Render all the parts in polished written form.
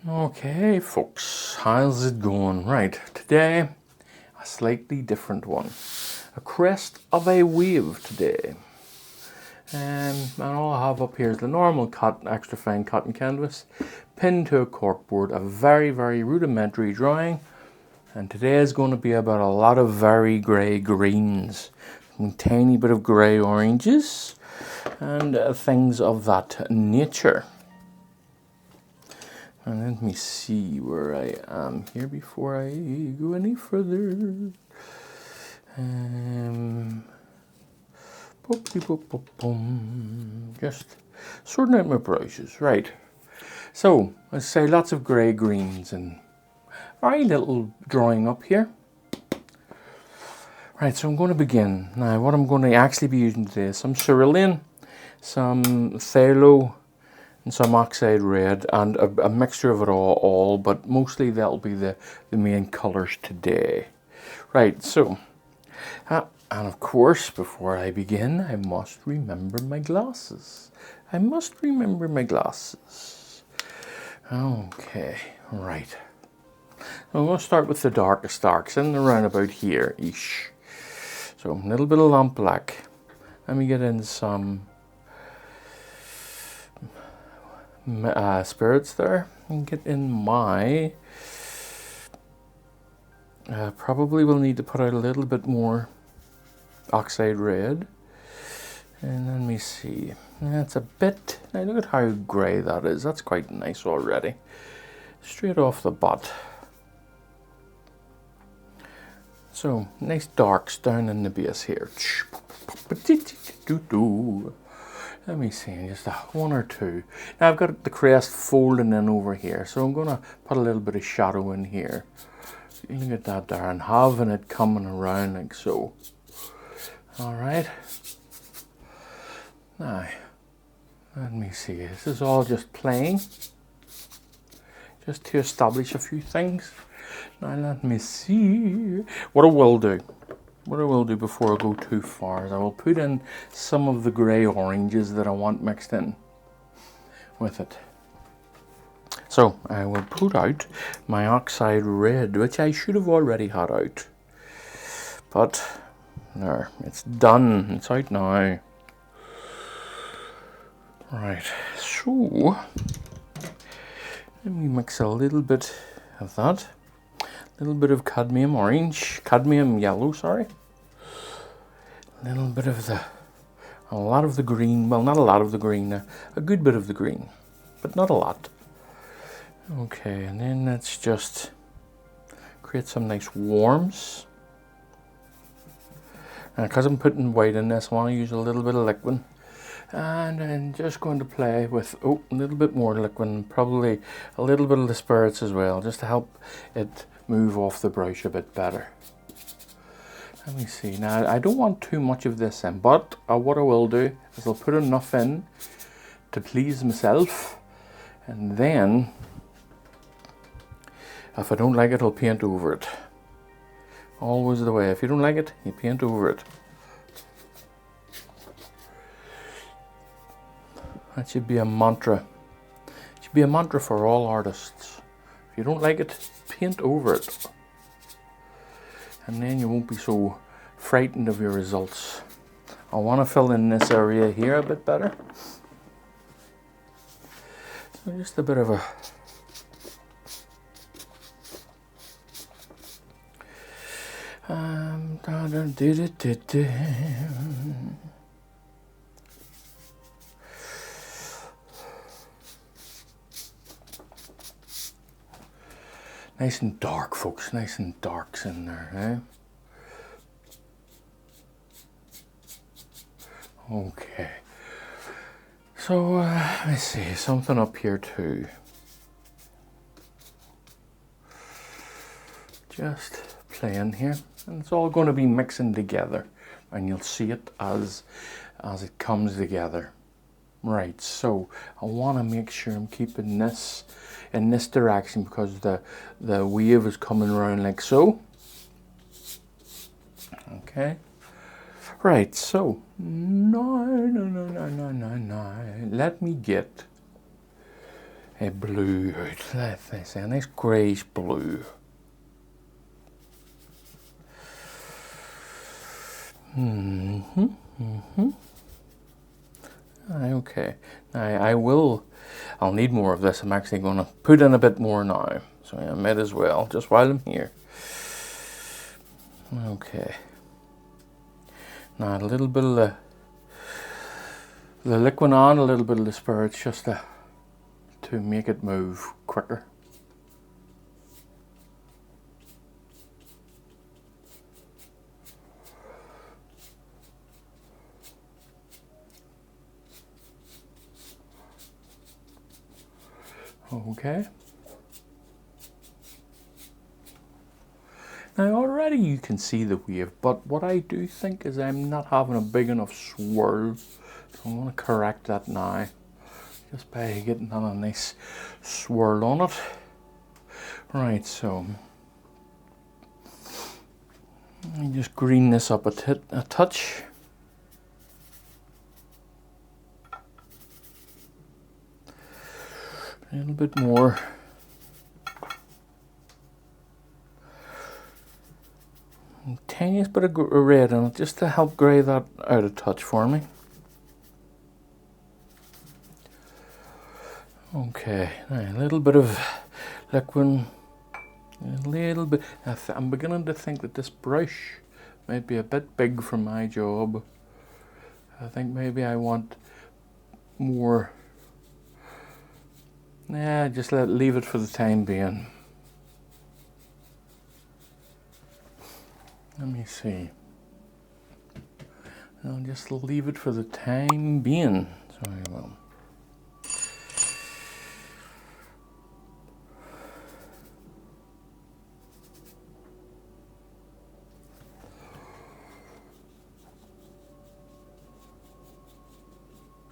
Okay, folks, how's it going? Right, today, a slightly different one. A crest of a wave today. And all I have up here is the normal extra fine cotton canvas, pinned to a corkboard, a very, very rudimentary drawing. And today is going to be about a lot of very grey greens, a tiny bit of grey oranges, and things of that nature. And let me see where I am here before I go any further. Just sorting out my brushes, right. So, let's say lots of grey greens and very little drawing up here. Right, so I'm going to begin. Now, what I'm going to actually be using today is some cerulean, some phthalo, and some oxide red, and a mixture of it all, but mostly that'll be the main colours today. Right, so, and of course, before I begin, I must remember my glasses. I must remember my glasses. Okay, right. I'm going to start with the darkest darks, in around about here-ish. So, a little bit of lamp black. Let me get in some spirits there, and get in my probably will need to put out a little bit more oxide red, and let me see, that's a bit, now look at how grey that is. That's quite nice already, straight off the bat. So nice darks down in the base here. Let me see, just one or two. Now I've got the crest folding in over here, so I'm going to put a little bit of shadow in here. Look at that there, and having it coming around like so. Alright. Now, let me see, this is all just playing. Just to establish a few things. Now let me see. What I will do before I go too far is I will put in some of the grey oranges that I want mixed in with it. So I will put out my oxide red, which I should have already had out. But there, it's done. It's out now. Right, so let me mix a little bit of that. A little bit of cadmium yellow, sorry. A little bit of a lot of the green, well, not a lot of the green, a good bit of the green, but not a lot. Okay, and then let's just create some nice warms. And because I'm putting white in this, I want to use a little bit of liquid. And I'm just going to play with, a little bit more liquid, and probably a little bit of the spirits as well, just to help it move off the brush a bit better. Let me see, now I don't want too much of this in, but what I will do is I'll put enough in to please myself, and then if I don't like it, I'll paint over it. Always the way, if you don't like it, you paint over it. That should be a mantra. It should be a mantra for all artists. If you don't like it, paint over it. And then you won't be so frightened of your results. I want to fill in this area here a bit better. So just a bit of a nice and dark, folks, nice and darks in there, eh? Okay, so let's see, something up here too. Just playing here, and it's all going to be mixing together, and you'll see it as it comes together. Right, so I want to make sure I'm keeping this in this direction because the wave is coming around like so. Okay. Right, so no. Let me get a blue out. Let's say a nice greyish blue. Okay. Now I'll need more of this. I'm actually going to put in a bit more now. So I might as well, just while I'm here. Okay. Now a little bit of the liquid on, a little bit of the spirits, just to make it move quicker. Okay. Now already you can see the wave, but what I do think is I'm not having a big enough swirl. So I'm going to correct that now, just by getting on a nice swirl on it. Right, so let me just green this up a touch. A little bit more. Tiniest bit of red on it, just to help grey that out a touch for me. Okay, now a little bit of liquid, a little bit. I'm beginning to think that this brush might be a bit big for my job. I think maybe I want more. Yeah, just leave it for the time being. Let me see. I'll just leave it for the time being. Sorry, well.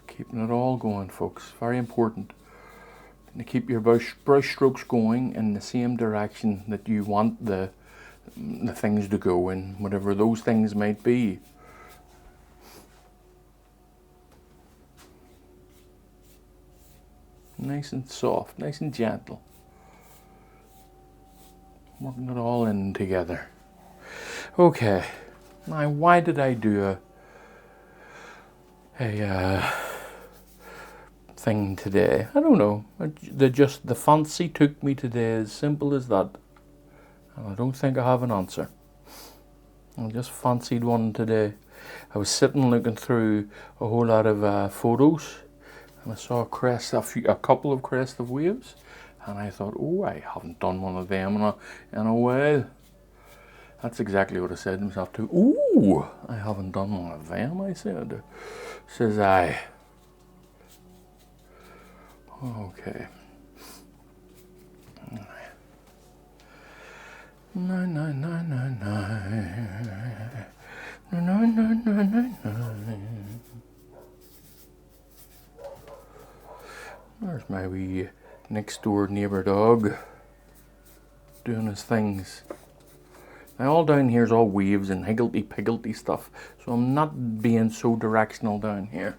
Keeping it all going, folks. Very important to keep your brush strokes going in the same direction that you want the things to go in, whatever those things might be. Nice and soft, nice and gentle. Working it all in together. Okay, now why did I do a thing today? I don't know. The fancy took me today, as simple as that. And I don't think I have an answer. I just fancied one today. I was sitting looking through a whole lot of photos, and I saw a couple of crest of waves, and I thought, oh, I haven't done one of them in a while. That's exactly what I said to myself too. Ooh, I haven't done one of them, I said. Says I. Okay. No. There's my wee next door neighbour dog doing his things. Now all down here is all waves and higgledy-piggledy stuff, so I'm not being so directional down here.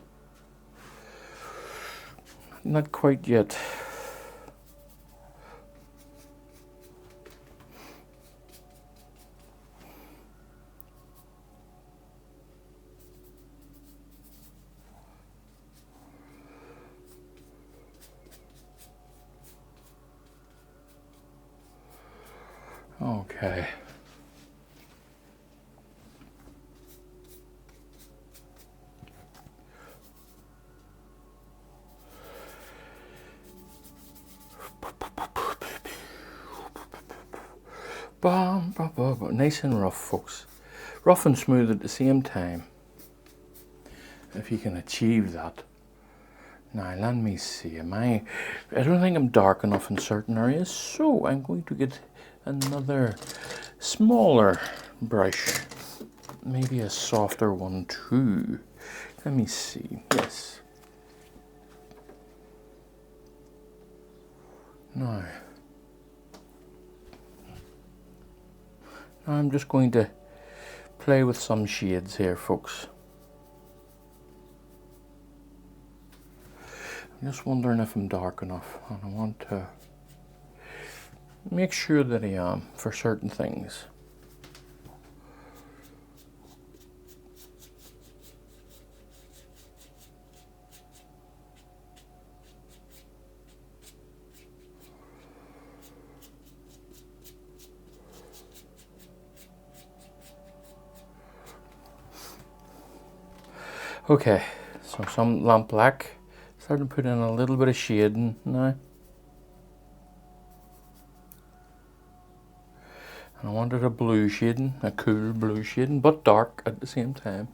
Not quite yet. Okay. Nice and rough, folks. Rough and smooth at the same time. If you can achieve that. Now, let me see. I don't think I'm dark enough in certain areas, so I'm going to get another smaller brush. Maybe a softer one too. Let me see. Yes. Now I'm just going to play with some shades here, folks. Just wondering if I'm dark enough, and I want to make sure that I am for certain things. Okay, so some lamp black. Starting to put in a little bit of shading now. And I wanted a blue shading, a cool blue shading, but dark at the same time.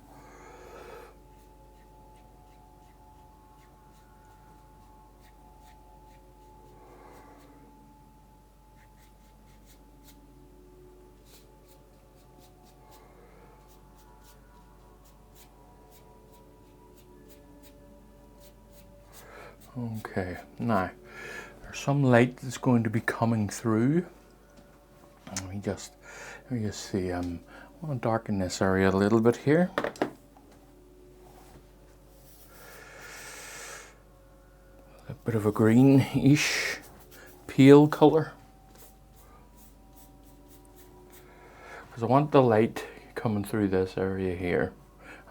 Okay, now there's some light that's going to be coming through. Let me just see. I want to darken this area a little bit here. A bit of a greenish, pale color, because I want the light coming through this area here.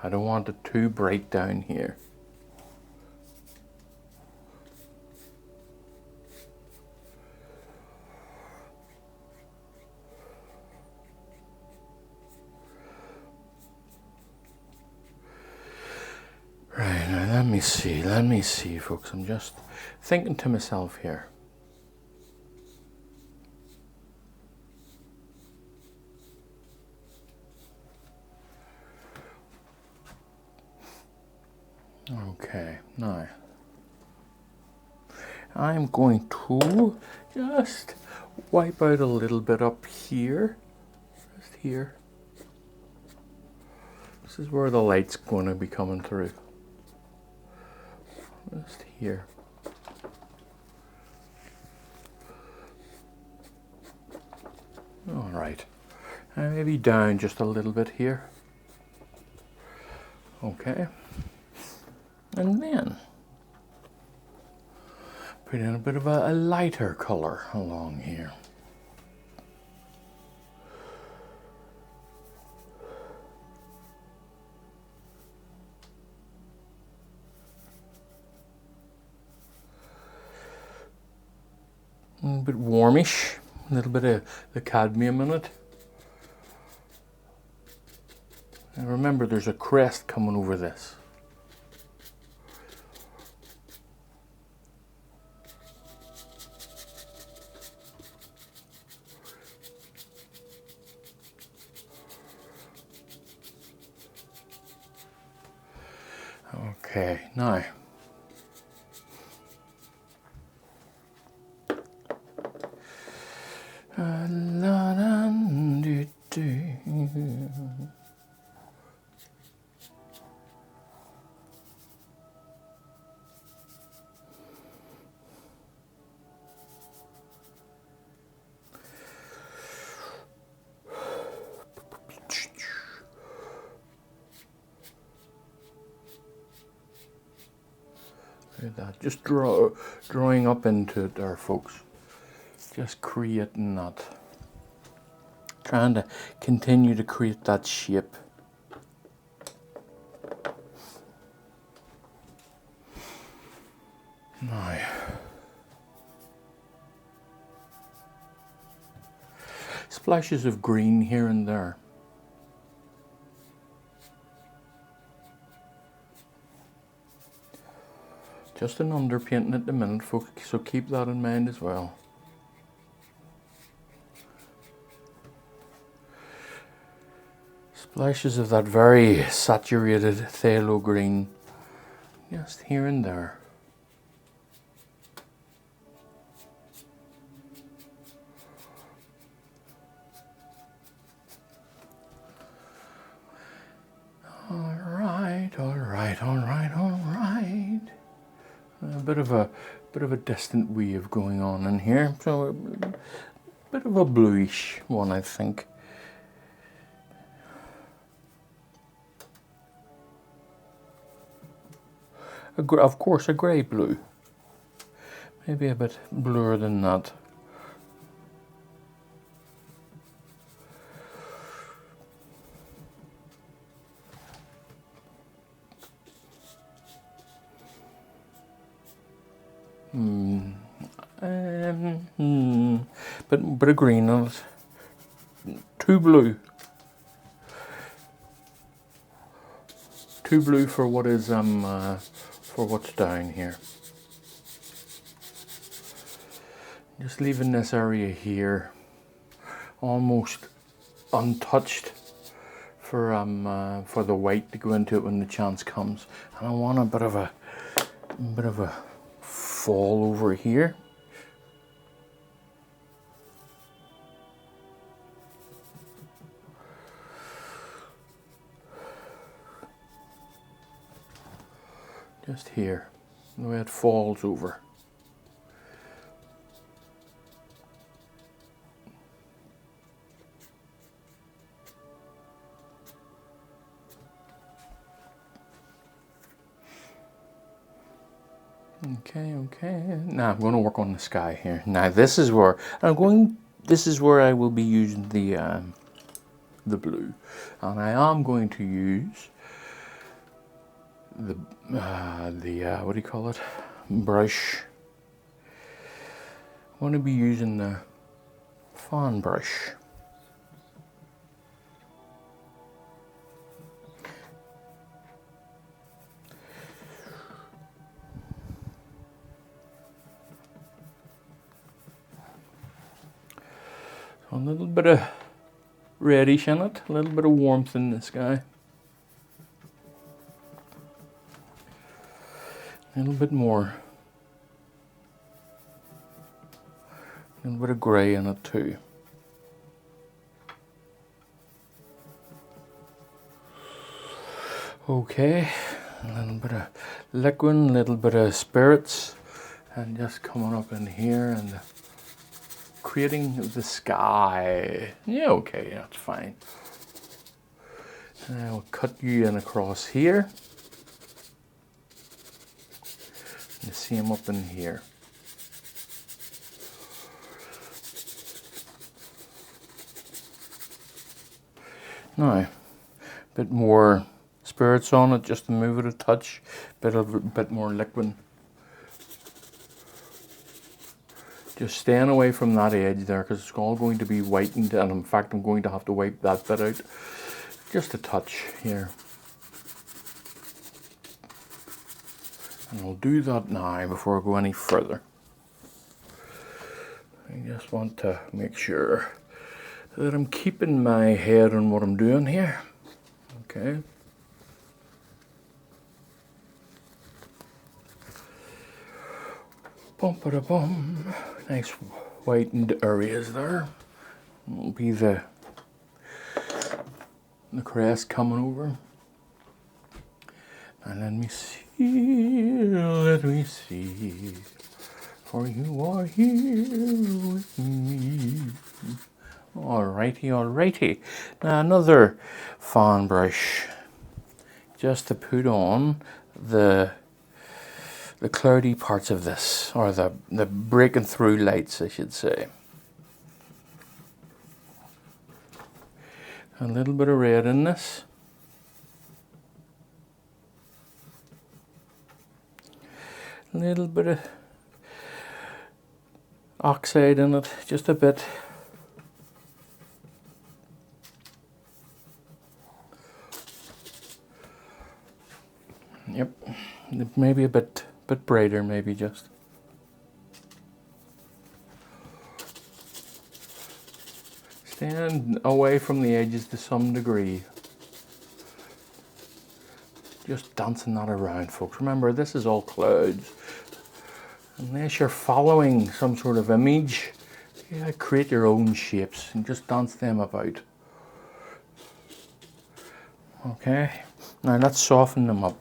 I don't want it too bright down here. Right, now let me see folks, I'm just thinking to myself here. Okay, now I'm going to just wipe out a little bit up here, just here. This is where the light's going to be coming through. Just here. All right, and maybe down just a little bit here. Okay, and then put in a bit of a lighter color along here. A bit warmish, a little bit of the cadmium in it. And remember, there's a crest coming over this. Okay, now that, just drawing up into it there, folks. Just creating that. Trying to continue to create that shape. Now, splashes of green here and there. Just an underpainting at the minute, folks, so keep that in mind as well. Splashes of that very saturated phthalo green, just here and there. All right. A bit of a distant wave going on in here, so a bit of a bluish one, I think. Of course, a grey blue. maybe a bit bluer than that. Bit of green on it. Too blue. Too blue for what is for what's down here. Just leaving this area here almost untouched for the white to go into it when the chance comes. And I want a bit of a fall over here. Just here, the way it falls over. Okay. Now I'm going to work on the sky here. Now this is where I will be using the blue, and I am going to use the what do you call it? Brush. I'm going to be using the fan brush. A little bit of reddish in it, a little bit of warmth in the sky. A little bit more. A little bit of grey in it too. Okay, a little bit of liquid, a little bit of spirits, and just coming up in here and creating the sky. Yeah, okay, that's fine. And I'll cut you in across here. And the same up in here. Now, a bit more spirits on it just to move it a touch. Bit more liquid. Just staying away from that edge there because it's all going to be whitened, and in fact I'm going to have to wipe that bit out. Just a touch here. And I'll do that now before I go any further. I just want to make sure that I'm keeping my head on what I'm doing here. Okay. Bum-ba-da-bum. Nice whitened areas there. Will be the crest coming over. And let me see, for you are here with me. Alrighty. Now another fan brush, just to put on the cloudy parts of this, or the breaking through lights, I should say. A little bit of red in this. A little bit of oxide in it, just a bit. Yep, maybe a bit brighter, maybe just. Stand away from the edges to some degree. Just dancing that around, folks. Remember, this is all clouds. Unless you're following some sort of image, yeah, create your own shapes and just dance them about. Okay, now let's soften them up.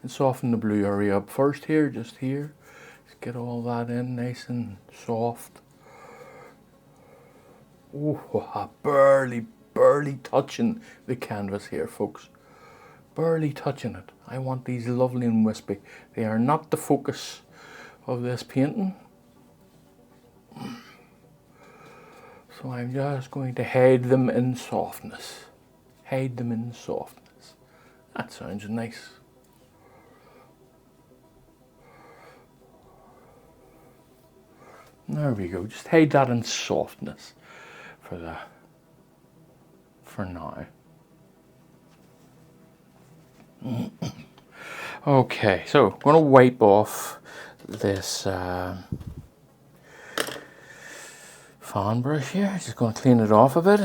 Let's soften the blue area up first here, just here. Let's get all that in nice and soft. Oh, barely touching the canvas here, folks. Barely touching it. I want these lovely and wispy. They are not the focus of this painting. So I'm just going to hide them in softness. Hide them in softness. That sounds nice. There we go. Just hide that in softness for now. Okay, so I'm going to wipe off this fan brush here. Just going to clean it off a bit.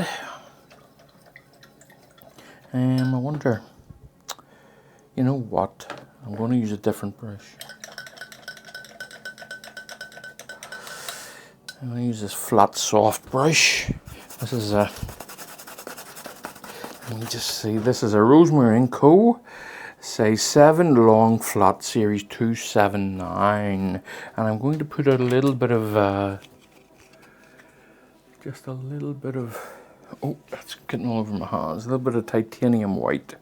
I wonder, you know what? I'm going to use a different brush. I'm going to use this flat, soft brush. This is a, let me just see, this is a Rosemary & Co. Size 7 long flat series 279, and I'm going to put a little bit of just a little bit of, oh, that's getting all over my hands, a little bit of titanium white.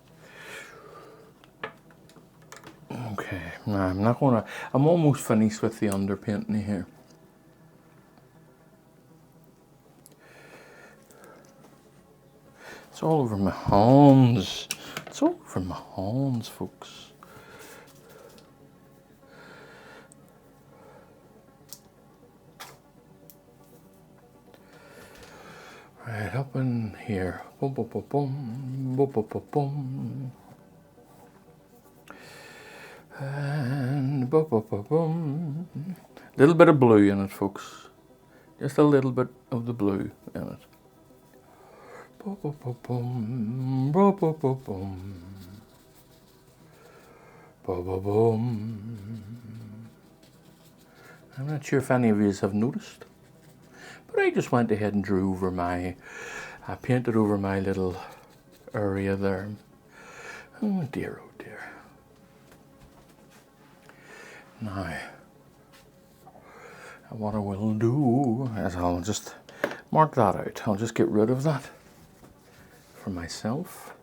Okay, now I'm almost finished with the underpainting here. It's all over my hands. It's all over my hands, folks. Right up in here. Boom, boom, boom, boom, boom, boom, boom, boom. And boom, boom, boom, boom. A little bit of blue in it, folks. Just a little bit of the blue in it. Boom, boom, boom, boom, boom, boom, boom, boom. Boom, boom, boom. I'm not sure if any of you have noticed, but I just went ahead and drew over I painted over my little area there. Oh dear, oh dear. Now, what I will do is I'll just mark that out. I'll just get rid of that for myself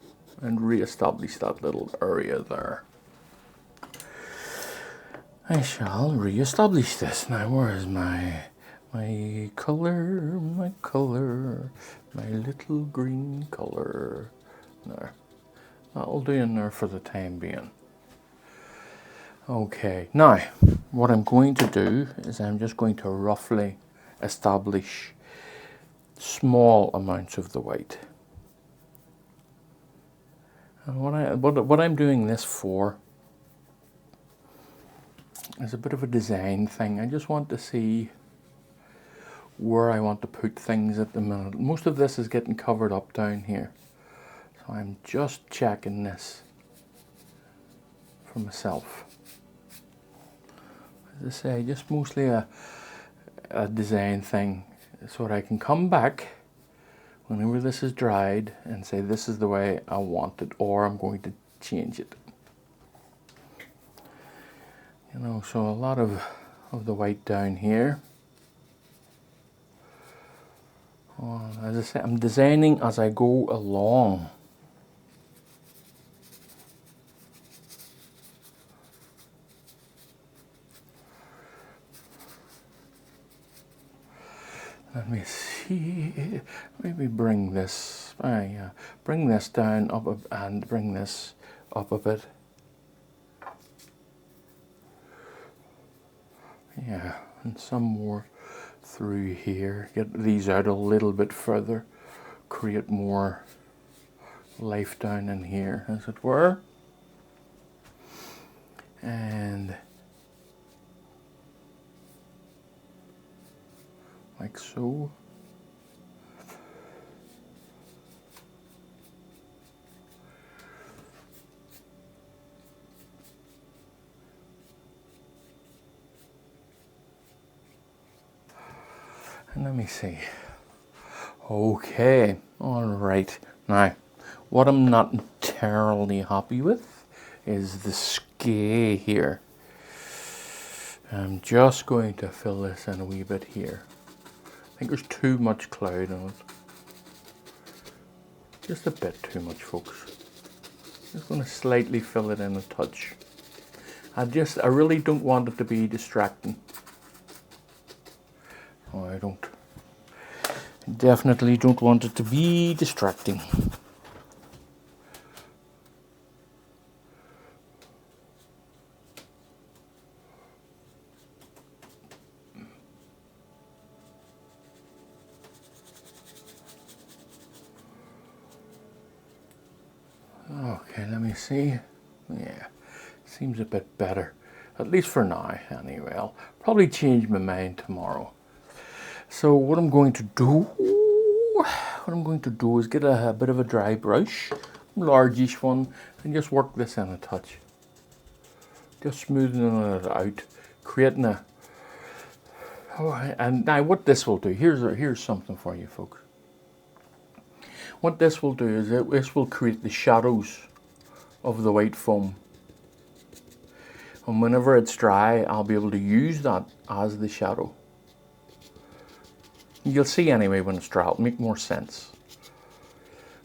and re-establish that little area there. I shall re-establish this. Now, where is my colour, my little green colour? There. That'll do in there for the time being. Okay, now, what I'm going to do is I'm just going to roughly establish small amounts of the white. And what I'm doing this for is a bit of a design thing. I just want to see where I want to put things at the minute. Most of this is getting covered up down here. So I'm just checking this for myself. As I say, just mostly a design thing so that I can come back whenever this is dried and say this is the way I want it, or I'm going to change it. You know, so a lot of the white down here. As I say, I'm designing as I go along. Let me see, maybe bring this, bring this down up and bring this up a bit. Yeah, and some more through here. Get these out a little bit further, create more life down in here, as it were. And like so. And let me see. Okay, all right. Now, what I'm not entirely happy with is the sky here. I'm just going to fill this in a wee bit here. I think there's too much cloud on it. Just a bit too much, folks. Just going to slightly fill it in a touch. I really don't want it to be distracting. Oh, I definitely don't want it to be distracting. Okay, let me see. Yeah, seems a bit better. At least for now, anyway. I'll probably change my mind tomorrow. So what I'm going to do is get a bit of a dry brush, largish one, and just work this in a touch. Just smoothing it out, creating a... Oh, and now what this will do, here's something for you folks. What this will do is this will create the shadows of the white foam. And whenever it's dry, I'll be able to use that as the shadow. You'll see anyway when it's dry, it'll make more sense.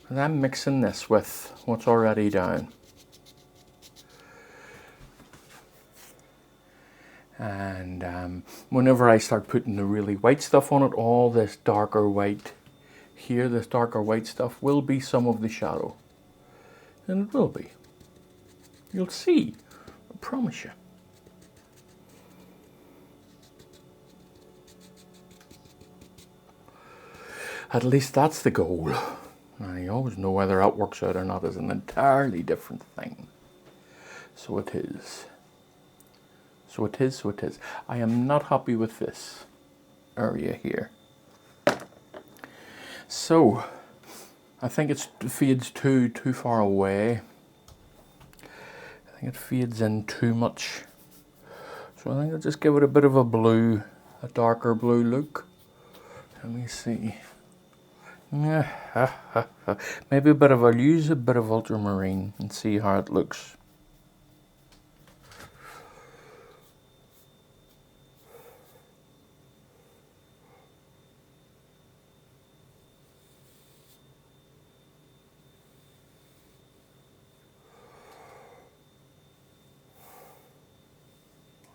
And I'm mixing this with what's already down. And whenever I start putting the really white stuff on it, all this darker white here, this darker white stuff will be some of the shadow. And it will be. You'll see, I promise you. At least that's the goal. Now, you always know whether that works out or not is an entirely different thing. So it is. So it is, so it is. I am not happy with this area here. So, I think it fades too far away. I think it fades in too much. So I think I'll just give it a bit of a blue, a darker blue look. Let me see. Maybe I'll use a bit of ultramarine and see how it looks.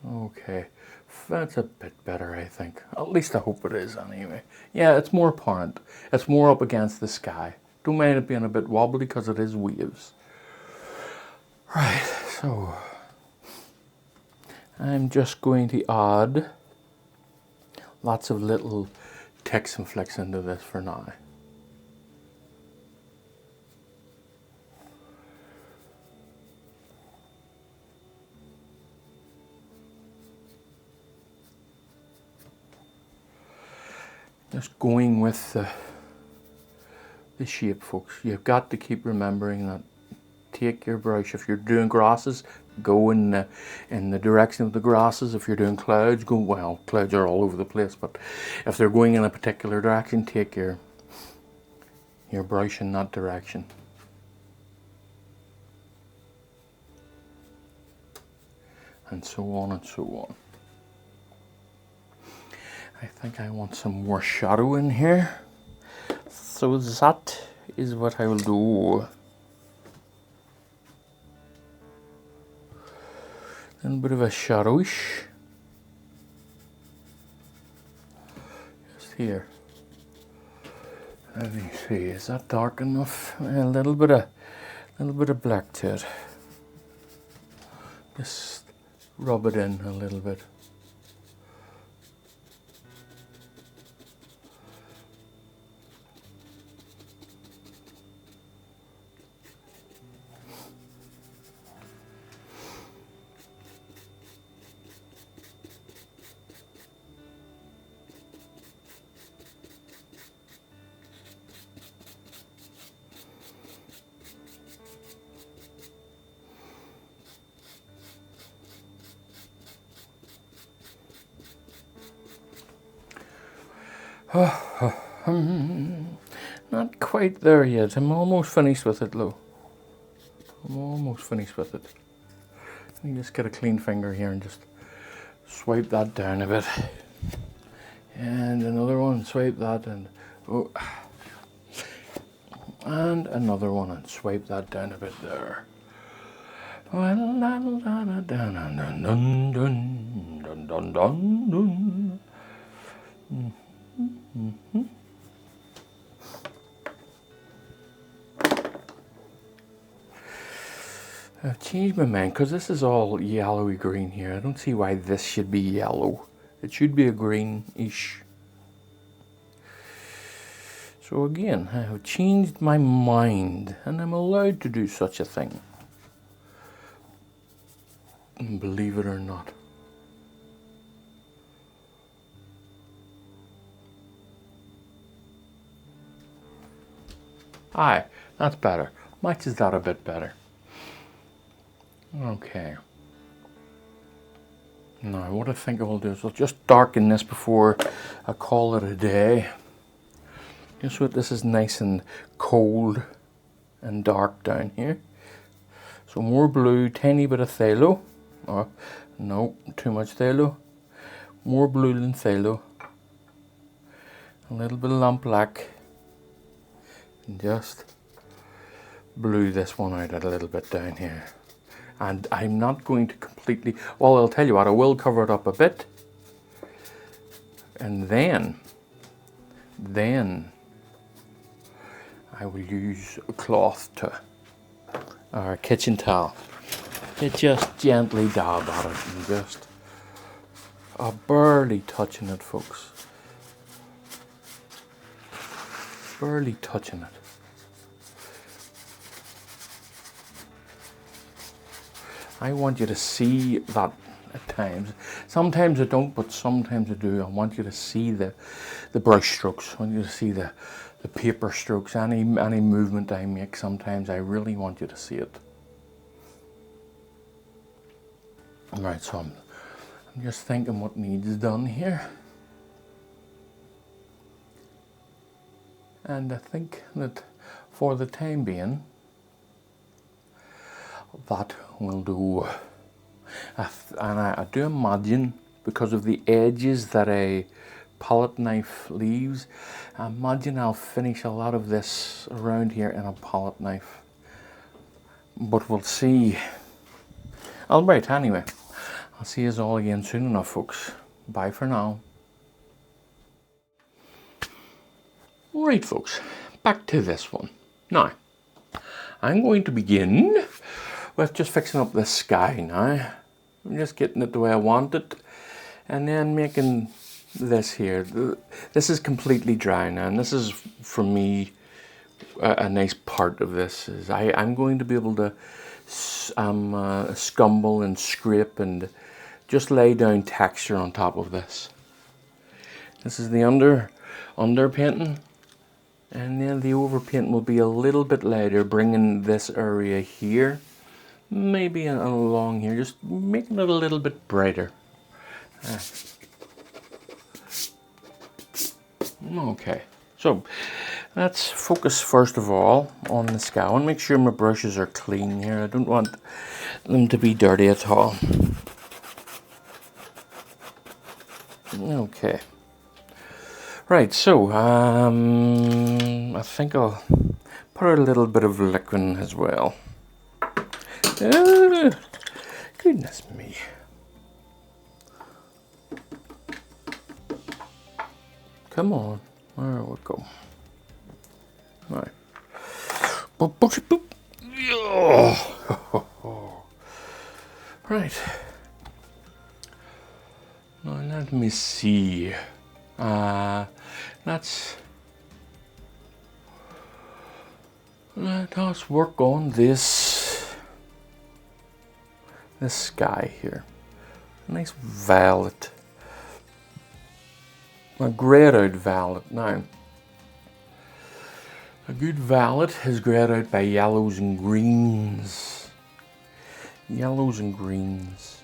Okay, that's a bit better, I think. At least I hope it is, anyway. Yeah, it's more apparent. It's more up against the sky. Don't mind it being a bit wobbly because it is waves. Right, so I'm just going to add lots of little ticks and flicks into this for now. Just going with the shape, folks. You've got to keep remembering that. Take your brush. If you're doing grasses, go in the direction of the grasses. If you're doing clouds, go, well, clouds are all over the place, but if they're going in a particular direction, take your brush in that direction. And so on and so on. I think I want some more shadow in here. So that is what I will do. A little bit of a shadowish. Just here. Let me see, is that dark enough? A little bit of black to it. Just rub it in a little bit. Not quite there yet. I'm almost finished with it, Lou. I'm almost finished with it. Let me just get a clean finger here and just swipe that down a bit. And another one, swipe that, and oh, and another one, and swipe that down a bit there. I've changed my mind because this is all yellowy green here. I don't see why this should be yellow. It should be a greenish. So again, I have changed my mind and I'm allowed to do such a thing. Believe it or not. Aye, that's better. Matches that a bit better. Okay. Now what I think I will do is I'll just darken this before I call it a day. Just so this is nice and cold and dark down here. So more blue, tiny bit of phthalo. Oh, no, too much phthalo. More blue than phthalo. A little bit of lampblack. And just blue this one out a little bit down here. And I'm not going to completely, well, I'll tell you what, I will cover it up a bit. And then I will use a cloth or a kitchen towel to just gently dab at it and just barely touching it, folks. Barely touching it. I want you to see that at times. Sometimes I don't, but sometimes I do. I want you to see the brush strokes. I want you to see the paper strokes, any movement I make. Sometimes I really want you to see it. Alright, so I'm just thinking what needs done here. And I think that for the time being, that will do. And I do imagine, because of the edges that a palette knife leaves, I imagine I'll finish a lot of this around here in a palette knife. But we'll see. Alright, anyway, I'll see you all again soon enough, folks. Bye for now. Right, folks, back to this one. Now, I'm going to begin with just fixing up this sky now. I'm just getting it the way I want it, and then making this here. This is completely dry now, and this is, for me, a nice part of this. Is I'm going to be able to scumble and scrape and just lay down texture on top of this. This is the under painting, and then the over painting will be a little bit lighter, bringing this area here, maybe along here, just making it a little bit brighter. Okay, so let's focus first of all on the sky. I want to make sure my brushes are clean here. I don't want them to be dirty at all. Okay. Right, so I think I'll put a little bit of liquid as well. Goodness me. Come on. There we go. All right. Boop, boop, boop. Oh. Right. Now let me see. Let us work on this sky here. A nice violet. A grayed out violet. Now, a good violet is grayed out by yellows and greens. Yellows and greens.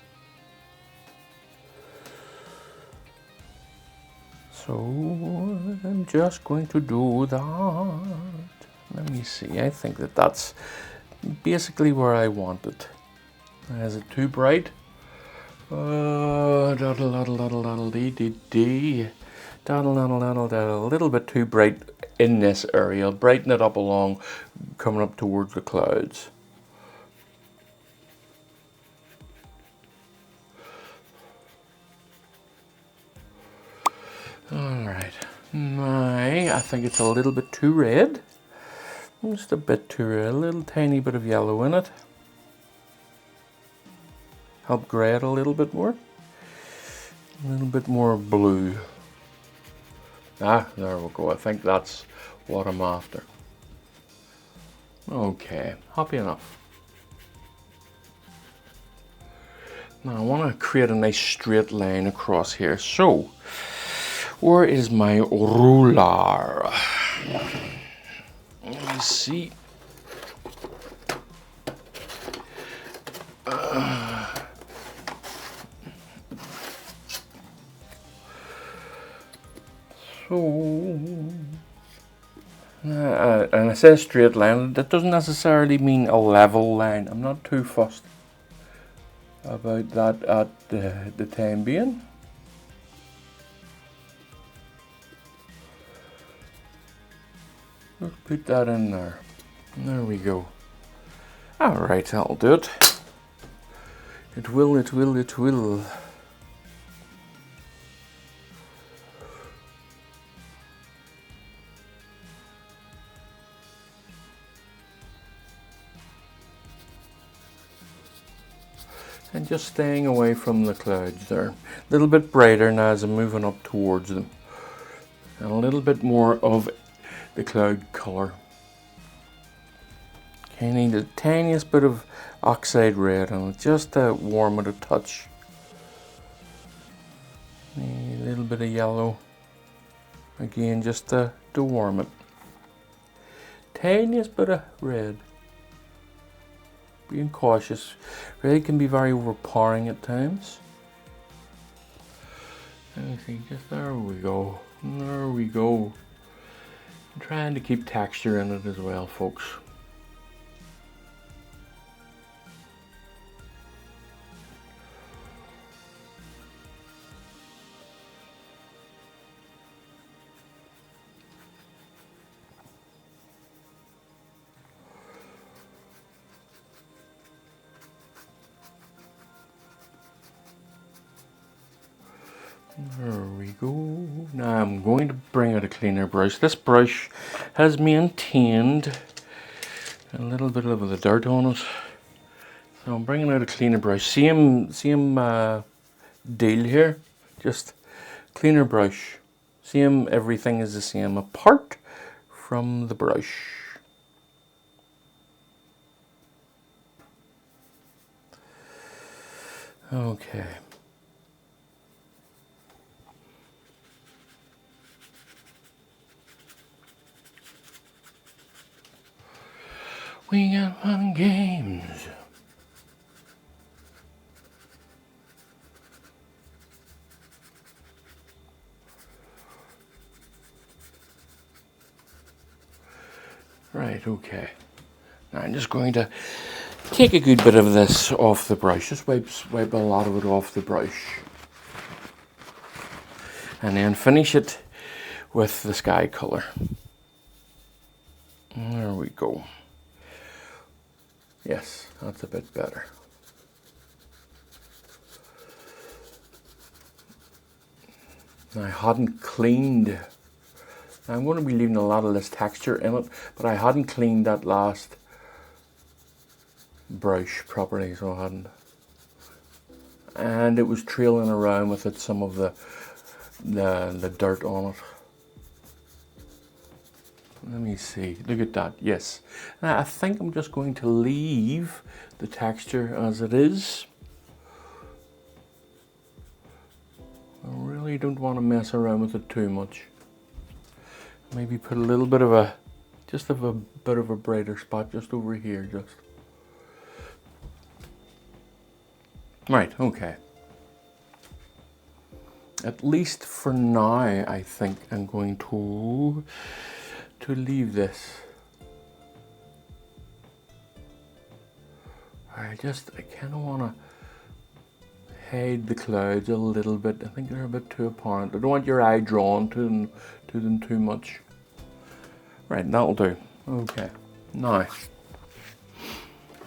So I'm just going to do that. Let me see. I think that's basically where I want it. Is it too bright? A little bit too bright in this area. I'll brighten it up along, coming up towards the clouds. All I think it's a little bit too red. Just a bit too red, a little tiny bit of yellow in it. Help grey it a little bit more. A little bit more blue. Ah, there we go. I think that's what I'm after. Okay, happy enough. Now I want to create a nice straight line across here. So, where is my ruler? Let me see. And I say straight line, that doesn't necessarily mean a level line. I'm not too fussed about that at the time being. Let's put that in there. There we go. Alright, that'll do it. It will, it will, it will. And just staying away from the clouds there. A little bit brighter now as I'm moving up towards them. And a little bit more of the cloud colour. Okay, I need the tiniest bit of oxide red on it, just to warm it a touch. A little bit of yellow. Again, just to warm it. Tiniest bit of red. Being cautious. Red can be very overpowering at times. Let me see, just there we go. There we go. I'm trying to keep texture in it as well, folks. There we go. Now I'm going to bring out a cleaner brush. This brush has maintained a little bit of the dirt on it. So I'm bringing out a cleaner brush. Same deal here. Just cleaner brush. Same, everything is the same apart from the brush. Okay. We got fun games. Right, okay. Now I'm just going to take a good bit of this off the brush. Just wipe a lot of it off the brush. And then finish it with the sky colour. There we go. Yes, that's a bit better. I hadn't cleaned. I'm going to be leaving a lot of this texture in it, but I hadn't cleaned that last brush properly, so I hadn't. And it was trailing around with it, some of the dirt on it. Let me see, look at that, yes. Now I think I'm just going to leave the texture as it is. I really don't want to mess around with it too much. Maybe put a little bit of a, just of a bit of a brighter spot just over here, just. Right, okay. At least for now, I think I'm going to leave this. I kind of want to hide the clouds a little bit. I think they're a bit too apparent. I don't want your eye drawn to them too much. Right, that'll do. Okay, now,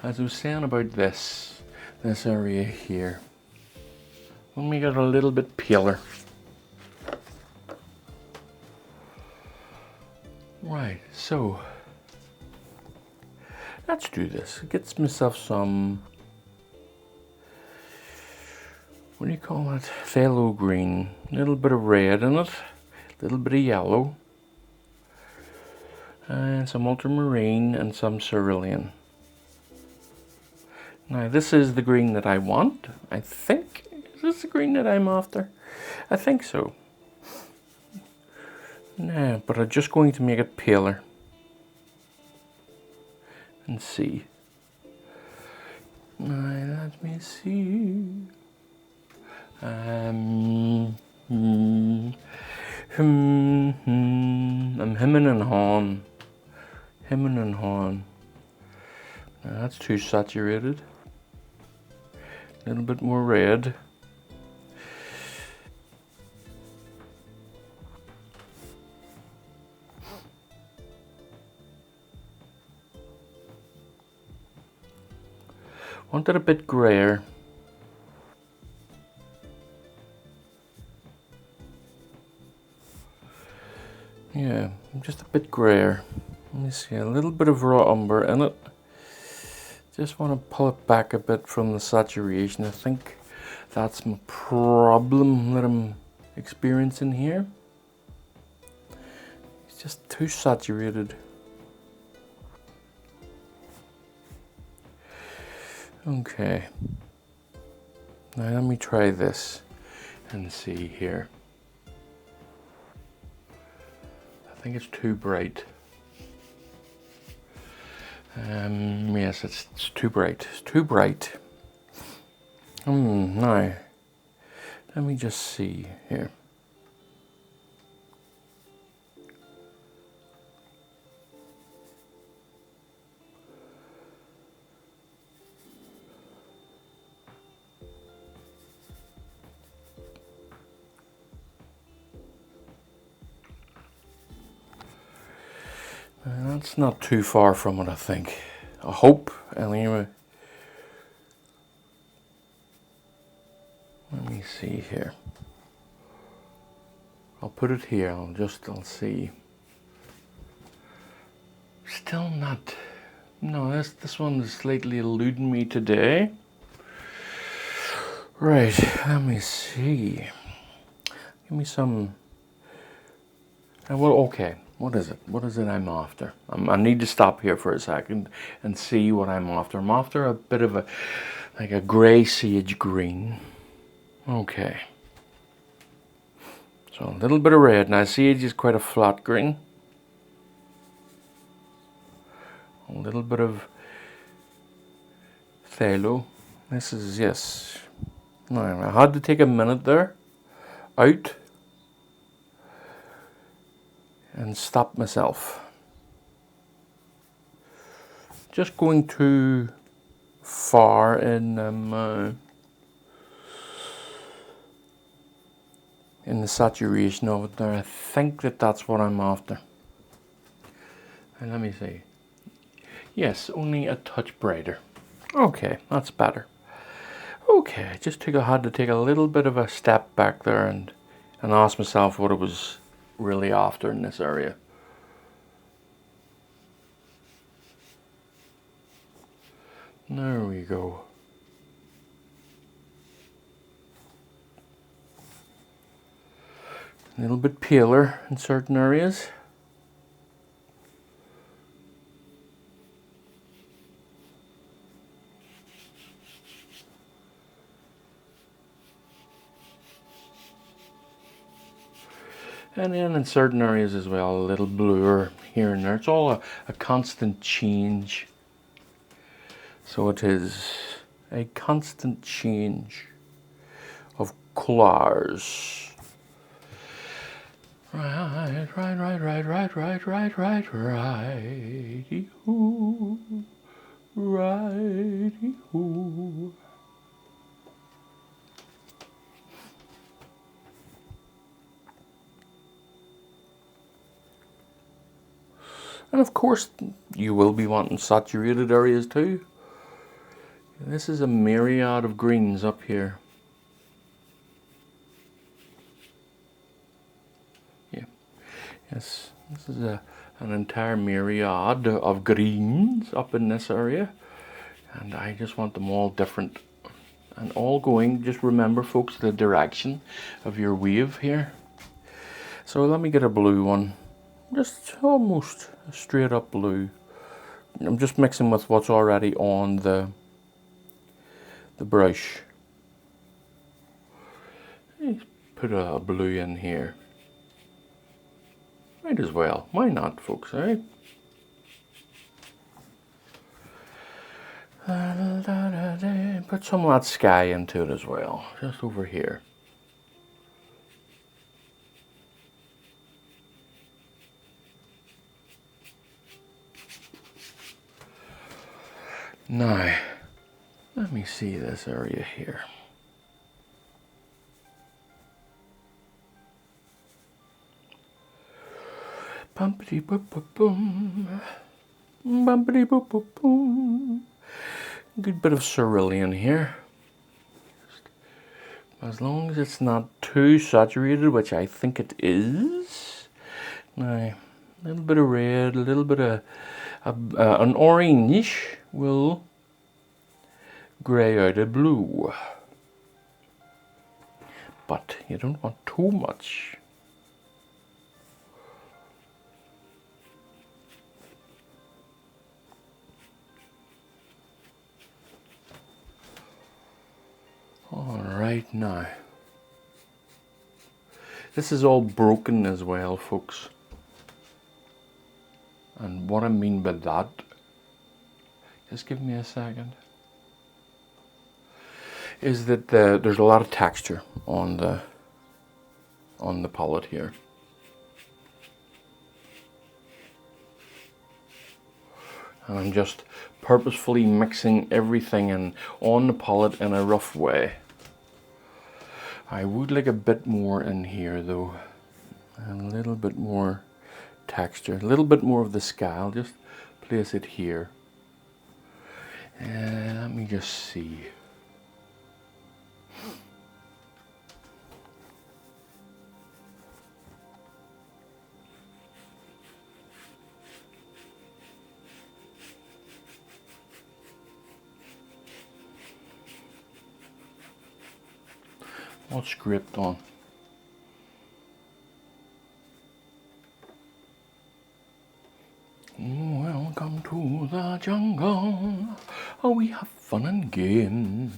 as I was saying about this area here, when we get a little bit paler, Right, so let's do this. Get myself some, what do you call it? Phthalo green. A little bit of red in it, a little bit of yellow, and some ultramarine and some cerulean. Now this is the green that I want, I think. Is this the green that I'm after? I think so. Now, but I'm just going to make it paler. And see. Now, let me see. I'm hemming and hawing. Hemming and hawing. Now, that's too saturated. A little bit more red. Want it a bit grayer. Yeah, just a bit grayer. Let me see, a little bit of raw umber in it. Just want to pull it back a bit from the saturation. I think that's my problem that I'm experiencing here. It's just too saturated. Okay, now let me try this and see here. I think it's too bright. Yes, it's too bright. It's too bright. Now, let me just see here. That's not too far from it, I think. I hope, anyway. Let me see here. I'll put it here, I'll see. Still not, no, this one is slightly eluding me today. Right, let me see. Give me some, well, okay. What is it? What is it I'm after? I need to stop here for a second and see what I'm after. I'm after a bit of like a grey sage green. Okay. So a little bit of red. Now sage is quite a flat green. A little bit of phthalo. This is, yes. Now I had to take a minute there, out, and stop myself. Just going too far in the saturation of it there. I think that's what I'm after. And let me see. Yes, only a touch brighter. Okay, that's better. Okay, I just had to take a little bit of a step back there and ask myself what it was really after in this area. There we go. A little bit paler in certain areas. And then in certain areas as well, a little bluer here and there. It's all a constant change. So it is a constant change of colours. Right. Righty-hoo. And of course, you will be wanting saturated areas too. This is a myriad of greens up here. Yeah. Yes, this is a an entire myriad of greens up in this area, and I just want them all different and all going. Just remember, folks, the direction of your wave here. So let me get a blue one, just almost a straight up blue. I'm just mixing with what's already on the brush. Put a blue in here. Might as well. Why not, folks, right? Put some of that sky into it as well, just over here. Now, let me see this area here. Bumpity boop boop boom. Bumpity boop boop boom. Good bit of cerulean here. As long as it's not too saturated, which I think it is. Now, a little bit of red, a little bit of an orange will grey out a blue. But you don't want too much. Alright, now, this is all broken as well, folks. And what I mean by that, just give me a second, is that there's a lot of texture on the palette here. And I'm just purposefully mixing everything in on the palette in a rough way. I would like a bit more in here though, a little bit more texture, a little bit more of the sky. I'll just place it here. And let me just see. What's script on? Welcome to the jungle. Oh, we have fun and games.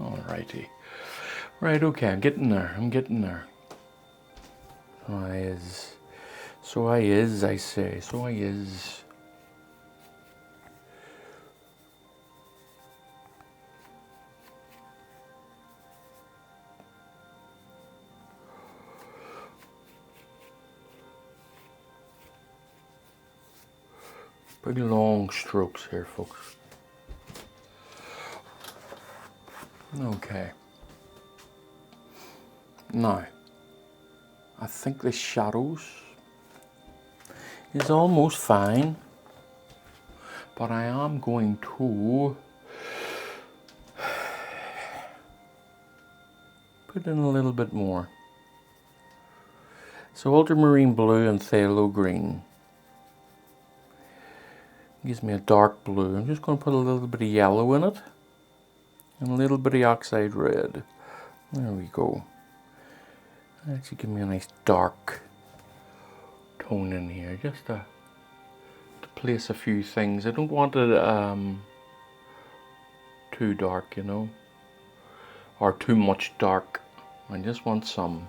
Alrighty. Right, okay, I'm getting there. I'm getting there. So I is, I say. So I is. Pretty long strokes here, folks. Okay. Now, I think the shadows is almost fine, but I am going to put in a little bit more. So ultramarine blue and phthalo green gives me a dark blue. I'm just going to put a little bit of yellow in it and a little bit of oxide red. There we go. Actually give me a nice dark tone in here, just to place a few things. I don't want it too dark, you know, or too much dark. I just want some.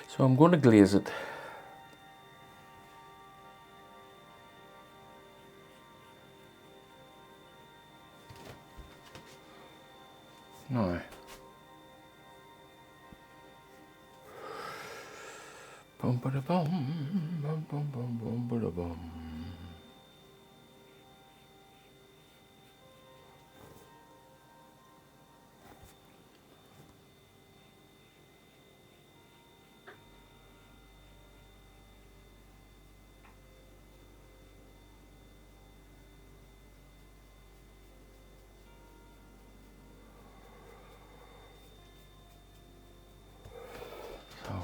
So I'm going to glaze it. Now, bum ba da bum, bum bum bum bum ba da bum. So,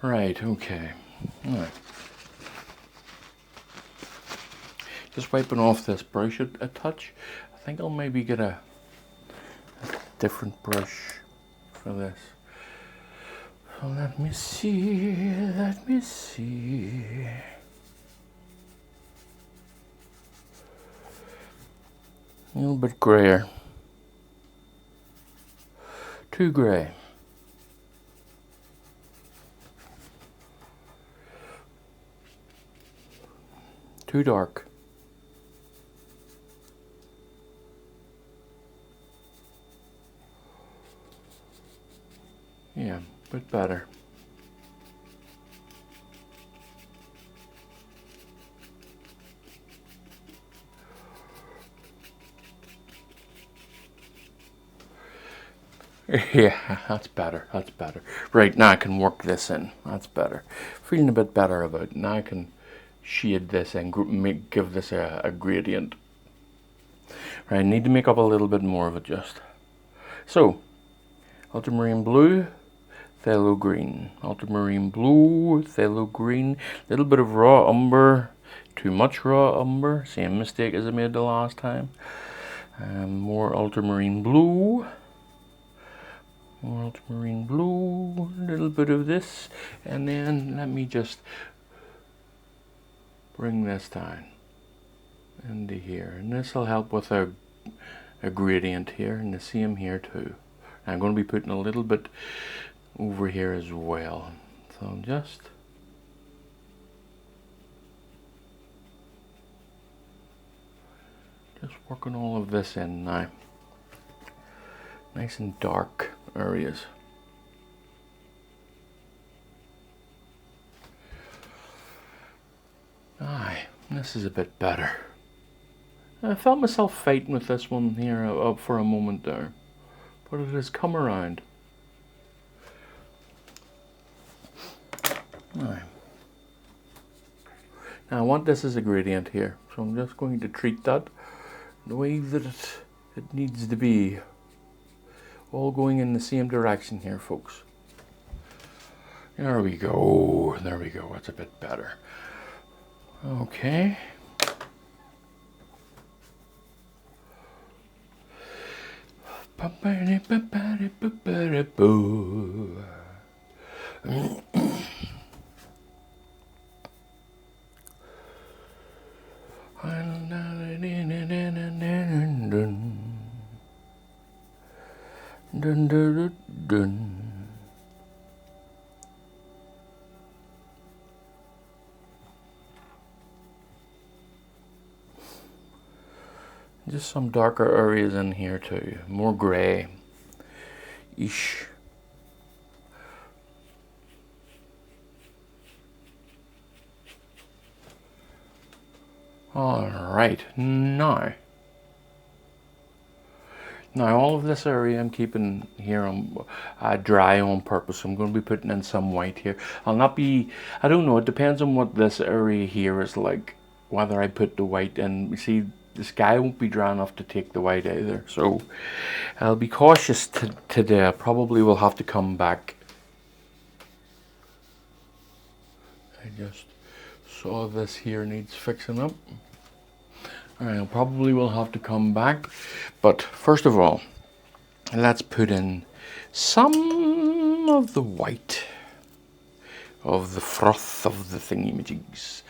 right, okay. All right. Just wiping off this brush a touch. I think I'll maybe get a different brush for this. So let me see. A little bit grayer. Too grey. Too dark. Yeah, a bit better. Yeah, that's better. Right, now I can work this in. That's better. Feeling a bit better about it. Now I can shade this and give this a gradient. Right, I need to make up a little bit more of it just. So, ultramarine blue, phthalo green. Ultramarine blue, phthalo green. Little bit of raw umber. Too much raw umber. Same mistake as I made the last time. More ultramarine blue. More ultramarine blue. A little bit of this. And then let me just bring this down into here. And this will help with a gradient here. And the same here too. I'm going to be putting a little bit over here as well. So just working all of this in now. Nice and dark areas. Aye, this is a bit better. I felt myself fighting with this one here up for a moment there, but it has come around. Aye. Now I want this as a gradient here, so I'm just going to treat that the way that it needs to be. All going in the same direction here, folks. There we go. That's a bit better. Okay. Dun, dun, dun, dun. Just some darker areas in here too, more grey-ish. All right, now all of this area I'm keeping here on dry on purpose. I'm going to be putting in some white here. I don't know, it depends on what this area here is like, whether I put the white in. You see, the sky won't be dry enough to take the white either, so I'll be cautious today. I probably will have to come back. I just saw this here needs fixing up. I probably will have to come back, but first of all, let's put in some of the white of the froth of the thingy-majigs.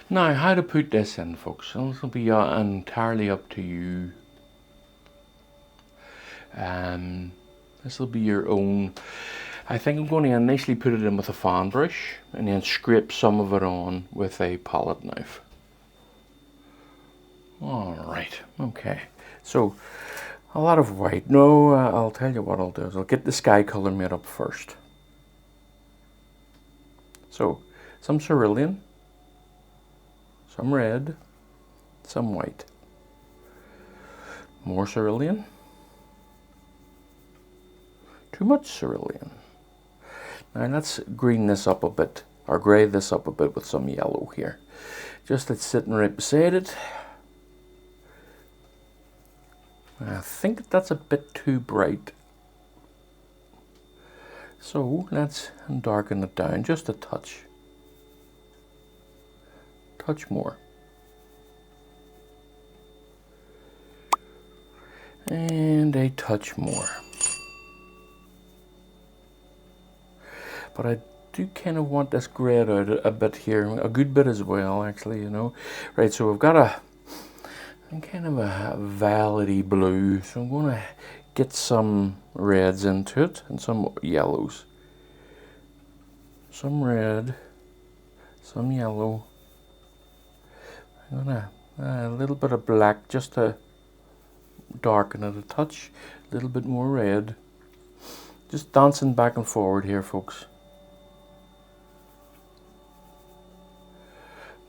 Now, how to put this in, folks? This will be entirely up to you. This will be your own. I think I'm going to initially put it in with a fan brush and then scrape some of it on with a palette knife. Alright, okay, so a lot of white. No, I'll tell you what I'll do is I'll get the sky color made up first. So, some cerulean, some red, some white. More cerulean. Too much cerulean. Now let's green this up a bit, or grey this up a bit with some yellow here. Just it's sitting right beside it. I think that's a bit too bright. So let's darken it down just a touch. Touch more. And a touch more. But I do kind of want this grayed out a bit here, a good bit as well, actually, you know. Right, so we've got a kind of a violet-y blue, so I'm going to get some reds into it and some yellows. Some red, some yellow. I'm going to a little bit of black just to darken it a touch, a little bit more red. Just dancing back and forward here, folks.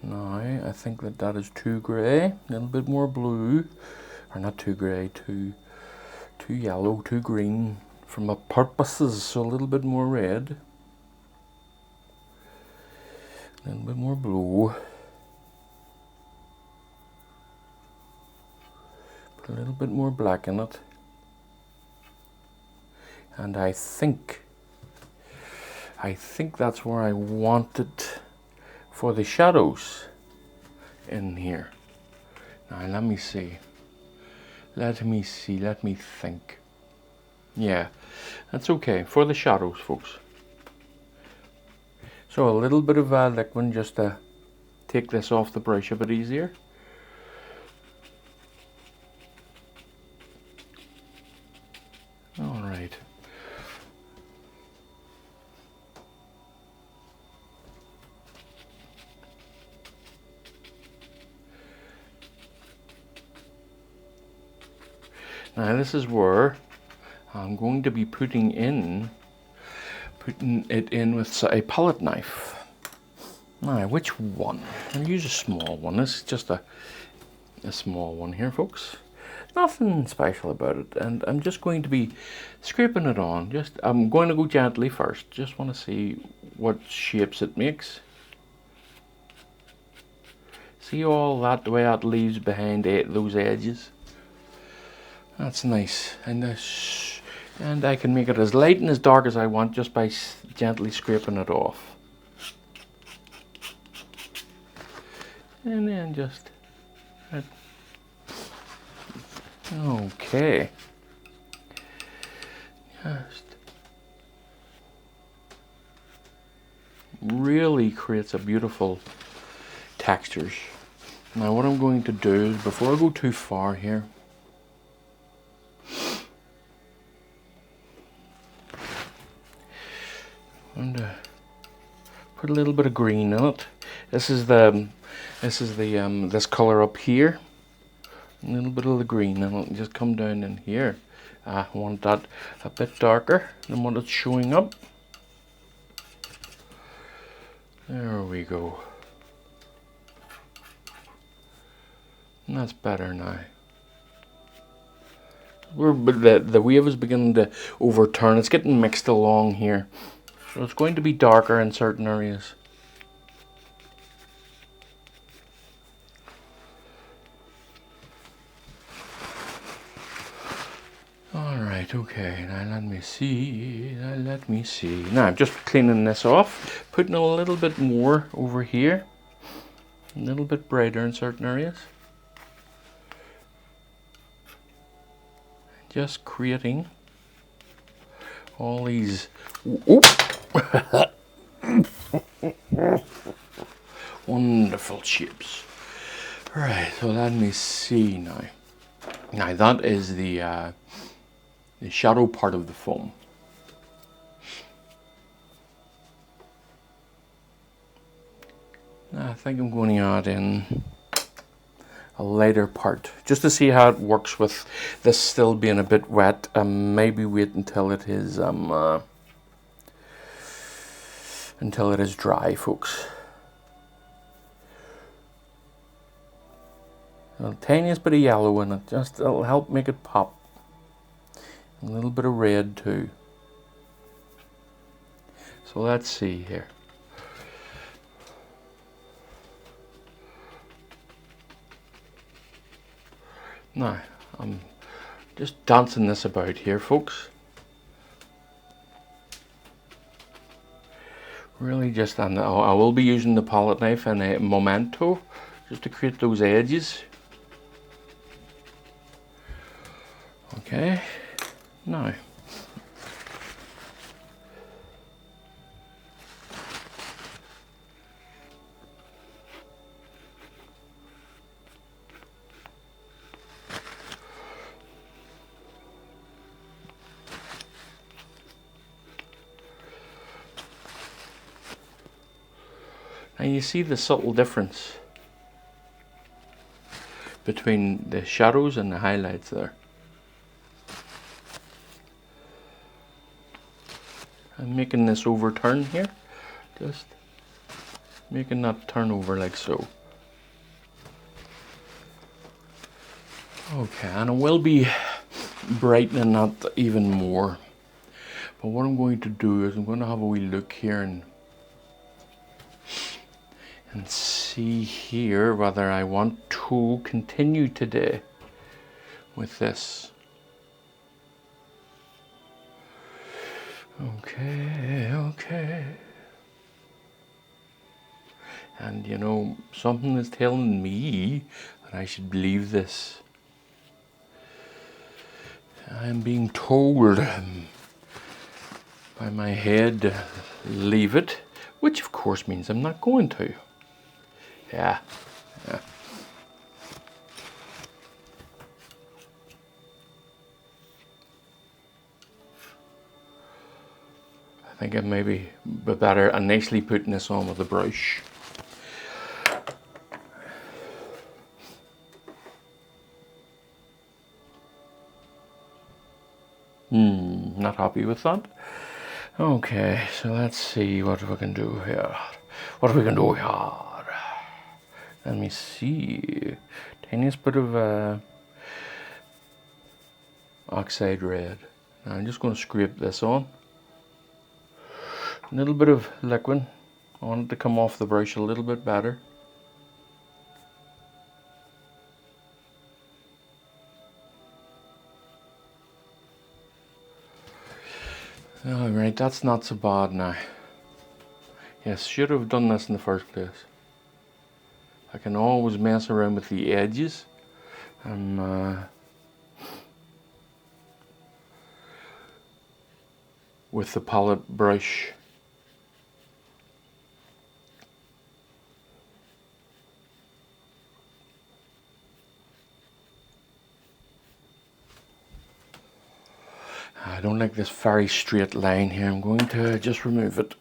Now, I think that is too grey, a little bit more blue, or not too grey, too yellow, too green for my purposes, so a little bit more red, a little bit more blue, put a little bit more black in it, and I think that's where I want it for the shadows in here. Now let me see. Let me think. Yeah, that's okay for the shadows, folks. So a little bit of liquid just to take this off the brush a bit easier. All right. Now this is where I'm going to be putting it in with a palette knife. Now, which one? I'll use a small one. This is just a small one here, folks. Nothing special about it, and I'm just going to be scraping it on. I'm going to go gently first. Just want to see what shapes it makes. See all that, the way that leaves behind those edges? That's nice, and I can make it as light and as dark as I want just by gently scraping it off. And then just okay. Just really creates a beautiful textures. Now what I'm going to do is, before I go too far here, and put a little bit of green in it. This is this color up here. A little bit of the green, and it'll just come down in here. I want that a bit darker than what it's showing up. There we go. And that's better now. The wave is beginning to overturn. It's getting mixed along here. So it's going to be darker in certain areas. Alright, okay, now let me see. Now I'm just cleaning this off, putting a little bit more over here. A little bit brighter in certain areas. Just creating all these wonderful shapes. Right, so let me see now. Now that is the shadow part of the foam. Now I think I'm going to add in a lighter part just to see how it works with this still being a bit wet. Maybe wait until it is dry, folks. A tiniest bit of yellow in it, just it'll help make it pop. A little bit of red too. So let's see here. Now, I'm just dancing this about here, folks. Really just, and I will be using the palette knife and a memento just to create those edges. Okay, now you see the subtle difference between the shadows and the highlights there. I'm making this overturn here, just making that turn over like so. Okay, and I will be brightening that even more. But what I'm going to do is I'm going to have a wee look here and see here whether I want to continue today with this. Okay. And you know, something is telling me that I should believe this. I am being told by my head, leave it, which of course means I'm not going to. Yeah. I think it may be better nicely putting this on with a brush. Not happy with that. Okay, so let's see what we can do here. Let me see. Tiniest bit of oxide red. Now I'm just going to scrape this on. A little bit of liquid. I want it to come off the brush a little bit better. Alright, that's not so bad now. Yes, should have done this in the first place. I can always mess around with the edges and with the palette brush. I don't like this very straight line here. I'm going to just remove it.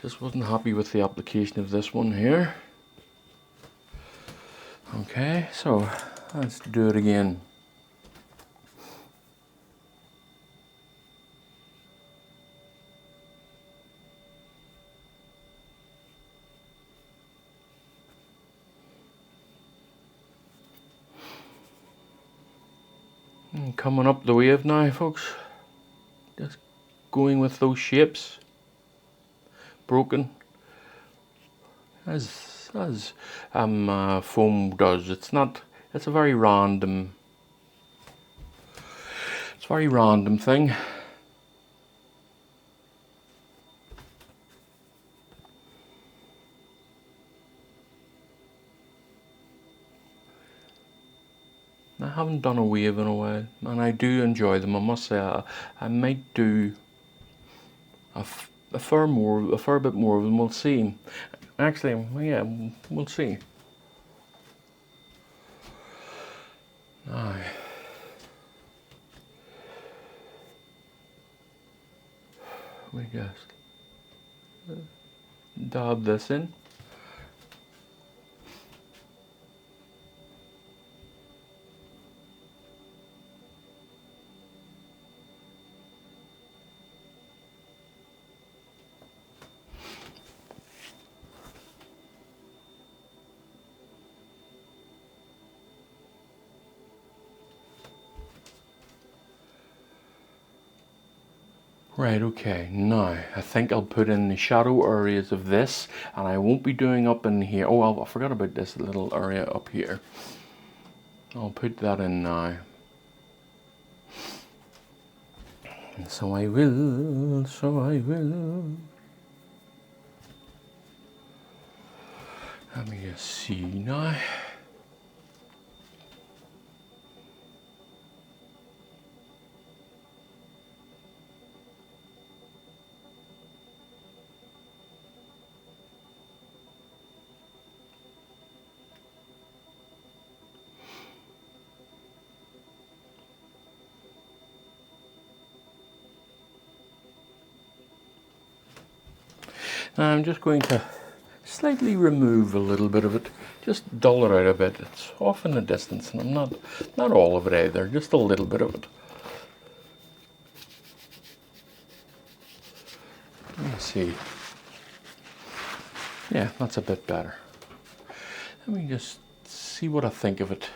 Just wasn't happy with the application of this one here. Okay, so let's do it again. And coming up the wave now, folks. Just going with those shapes. Broken. As foam does. It's a very random thing. I haven't done a wave in a while, and I do enjoy them. I must say, I might do a fair bit more of them. We'll see. Actually, yeah, we'll see. Now, we just dab this in. Right, okay, now I think I'll put in the shadow areas of this, and I won't be doing up in here. Oh, well, I forgot about this little area up here. I'll put that in now. And so I will, so I will. Let me just see now. Now I'm just going to slightly remove a little bit of it, just dull it out a bit. It's off in the distance, and I'm not all of it either, just a little bit of it. Let me see. Yeah, that's a bit better. Let me just see what I think of it.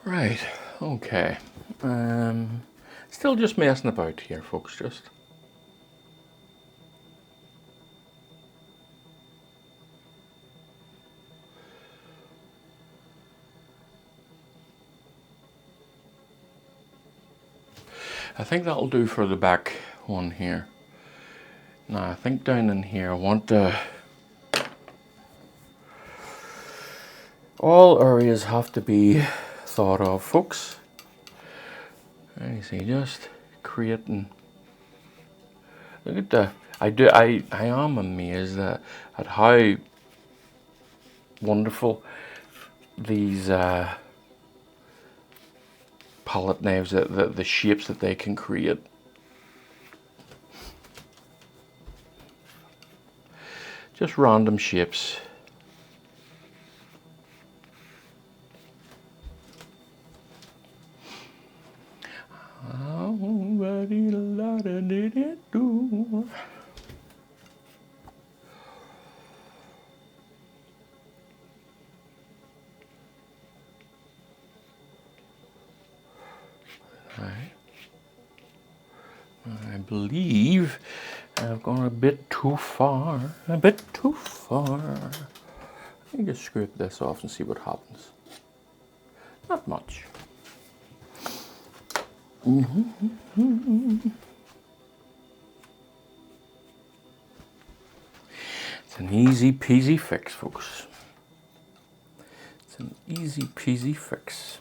Right, okay. Still just messing about here, folks, just. I think that'll do for the back one here. Now I think down in here I want all areas have to be thought of, folks. And you see, just creating. Look at the. I am amazed at how wonderful these palette knives, the shapes that they can create. Just random shapes. I believe I've gone a bit too far. A bit too far. Let me just scrape this off and see what happens. Not much. It's an easy peasy fix, folks. It's an easy peasy fix.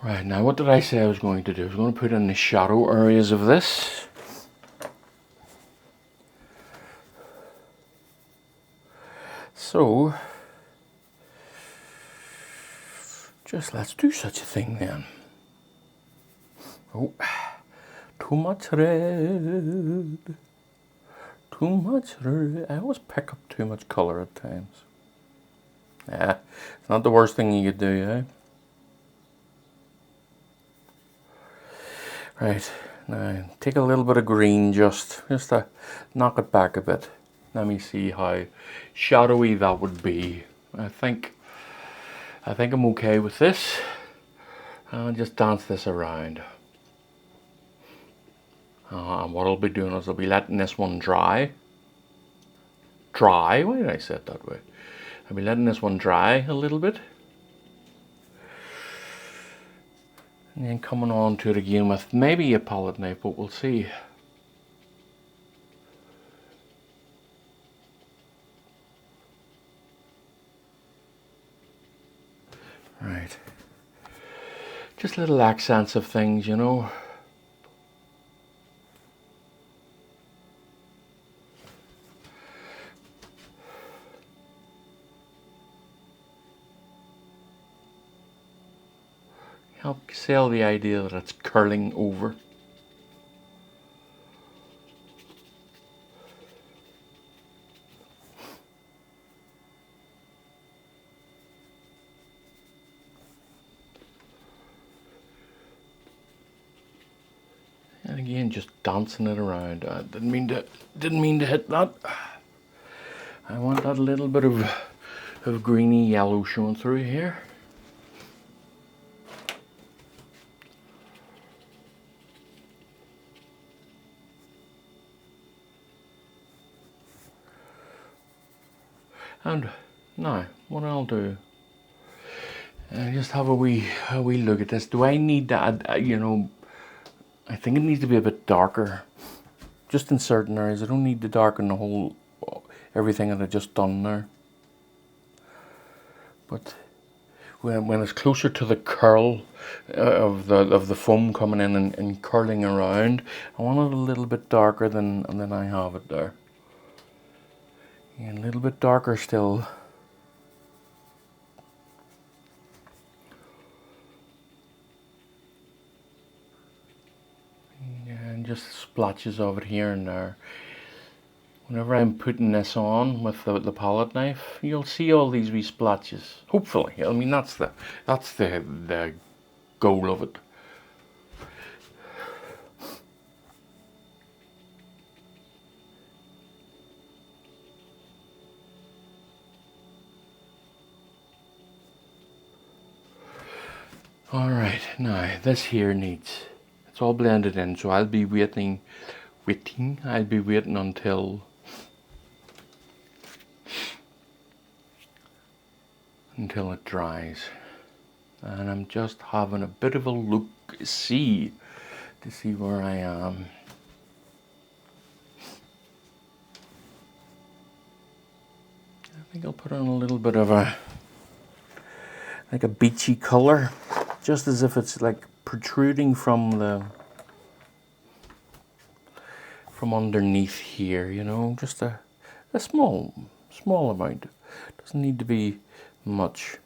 Right, now what did I say I was going to do? I was going to put in the shadow areas of this. So, just let's do such a thing then. Oh, too much red. Too much red. I always pick up too much colour at times. Yeah, it's not the worst thing you could do, eh? Right, now take a little bit of green just to knock it back a bit. Let me see how shadowy that would be. I think I'm okay with this. I'll just dance this around. And what I'll be doing is I'll be letting this one dry. Why did I say it that way? I'll be letting this one dry a little bit. And then coming on to it again with maybe a palette knife, but we'll see. Right. Just little accents of things, you know. Help sell the idea that it's curling over. And again, just dancing it around. I didn't mean to hit that. I want that little bit of greeny yellow showing through here. And now, what I'll do, just have a wee look at this. Do I need to add, you know, I think it needs to be a bit darker, just in certain areas. I don't need to darken the whole, everything that I just done there. But when it's closer to the curl of the foam coming in and curling around, I want it a little bit darker than I have it there. And a little bit darker still. And just splotches of it here and there. Whenever I'm putting this on with the palette knife, you'll see all these wee splotches. Hopefully, I mean that's the goal of it. Alright, now this here needs, it's all blended in, so I'll be waiting until it dries. And I'm just having a bit of a look to see where I am. I think I'll put on a little bit of like a beachy color, just as if it's like protruding from underneath here, you know, just a small amount. Doesn't need to be much.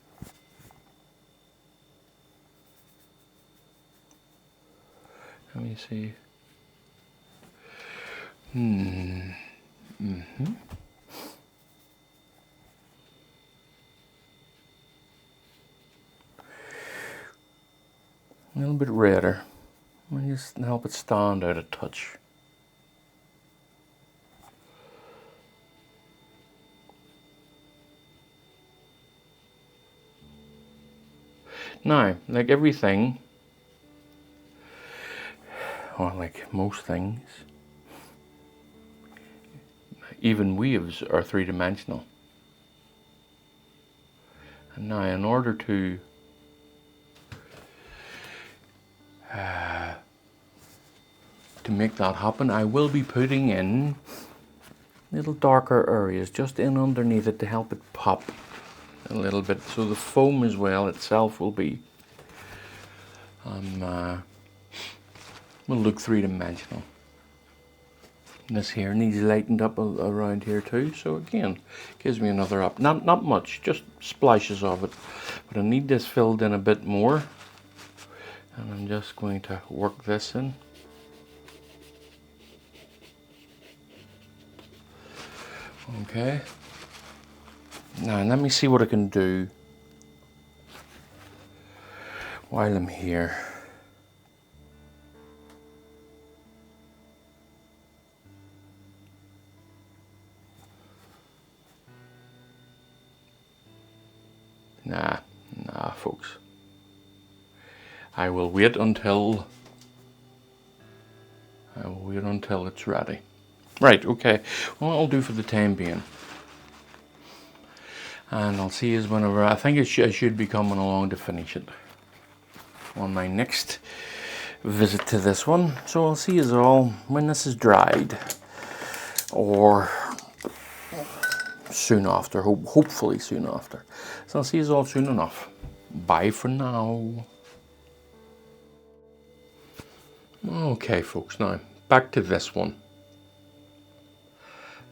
Let me see. A little bit redder. I'll just help it stand out a touch. Now, like everything, or like most things, even waves are three-dimensional. And now, in order to make that happen, I will be putting in little darker areas just in underneath it to help it pop a little bit, so the foam as well itself will be will look three-dimensional. This here needs lightened up around here too, so again gives me another up. Not much, just splashes of it, but I need this filled in a bit more, and I'm just going to work this in. Okay. Now let me see what I can do while I'm here. Nah, folks. I will wait until it's ready. Right, okay. What I'll do for the time being, and I'll see is whenever, I think I should be coming along to finish it on my next visit to this one. So I'll see is all when this is dried, or soon after, hopefully soon after. So I'll see is all soon enough. Bye for now. Okay folks, now back to this one.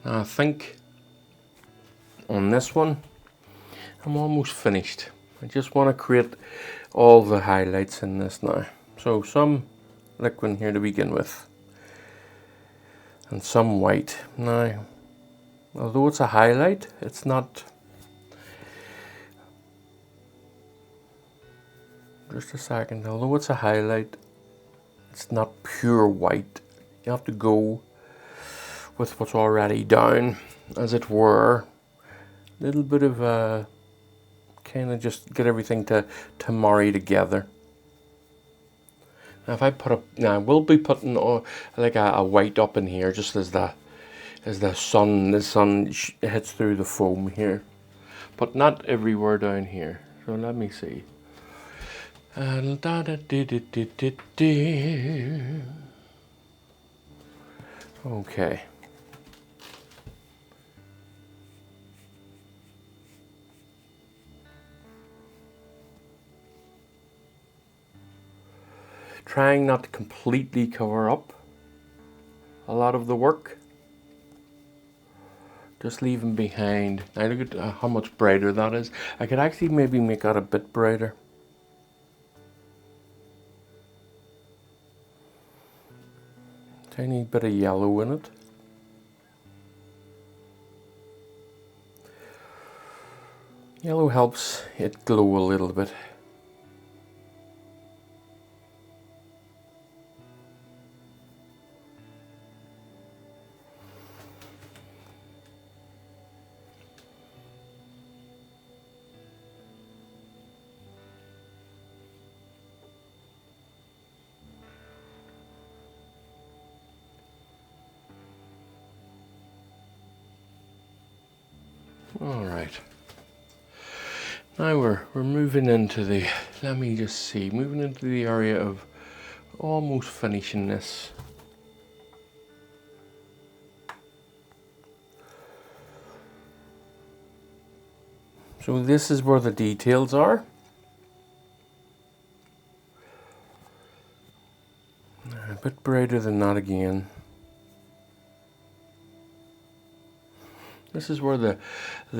Now I think on this one I'm almost finished. I just want to create all the highlights in this now. So some liquid here to begin with, and some white. Now, although it's a highlight, it's not. Just a second. Although it's a highlight, it's not pure white. You have to go with what's already down, as it were. A little bit of a kind of just get everything to marry together. Now if I put up, now I will be putting like a white up in here, just as the sun hits through the foam here, but not everywhere down here. So let me see. Okay. Trying not to completely cover up a lot of the work. Just leaving behind. Now look at how much brighter that is. I could actually maybe make that a bit brighter. Tiny bit of yellow in it. Yellow helps it glow a little bit. All right. Now we're moving into the, let me just see, moving into the area of almost finishing this. So this is where the details are. A bit brighter than that again. This is where the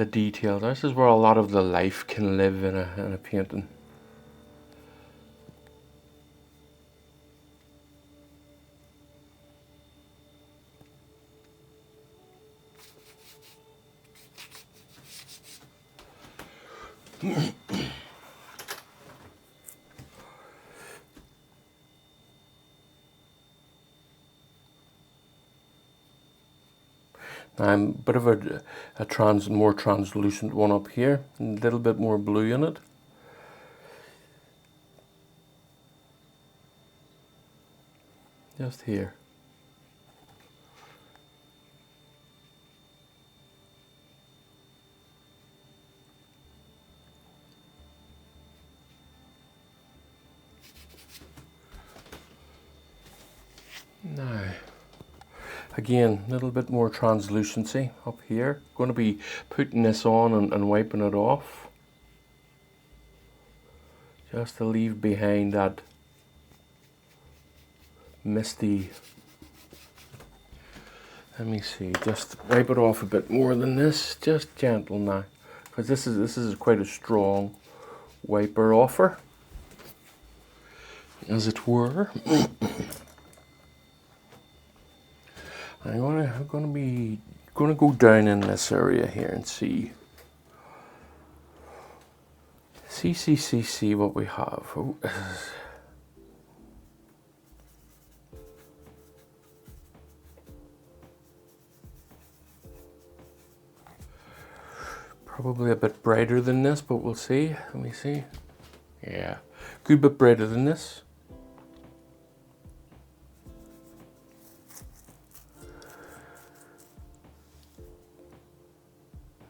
detail, this is where a lot of the life can live in a painting. I'm a bit of a more translucent one up here, a little bit more blue in it. Just here. Now, again, a little bit more translucency up here. Going to be putting this on and wiping it off. Just to leave behind that misty. Let me see, just wipe it off a bit more than this. Just gentle now. Because this is quite a strong wiper offer, as it were. I'm gonna go down in this area here and see what we have. Oh. Probably a bit brighter than this, but we'll see. Let me see. Yeah, good bit brighter than this.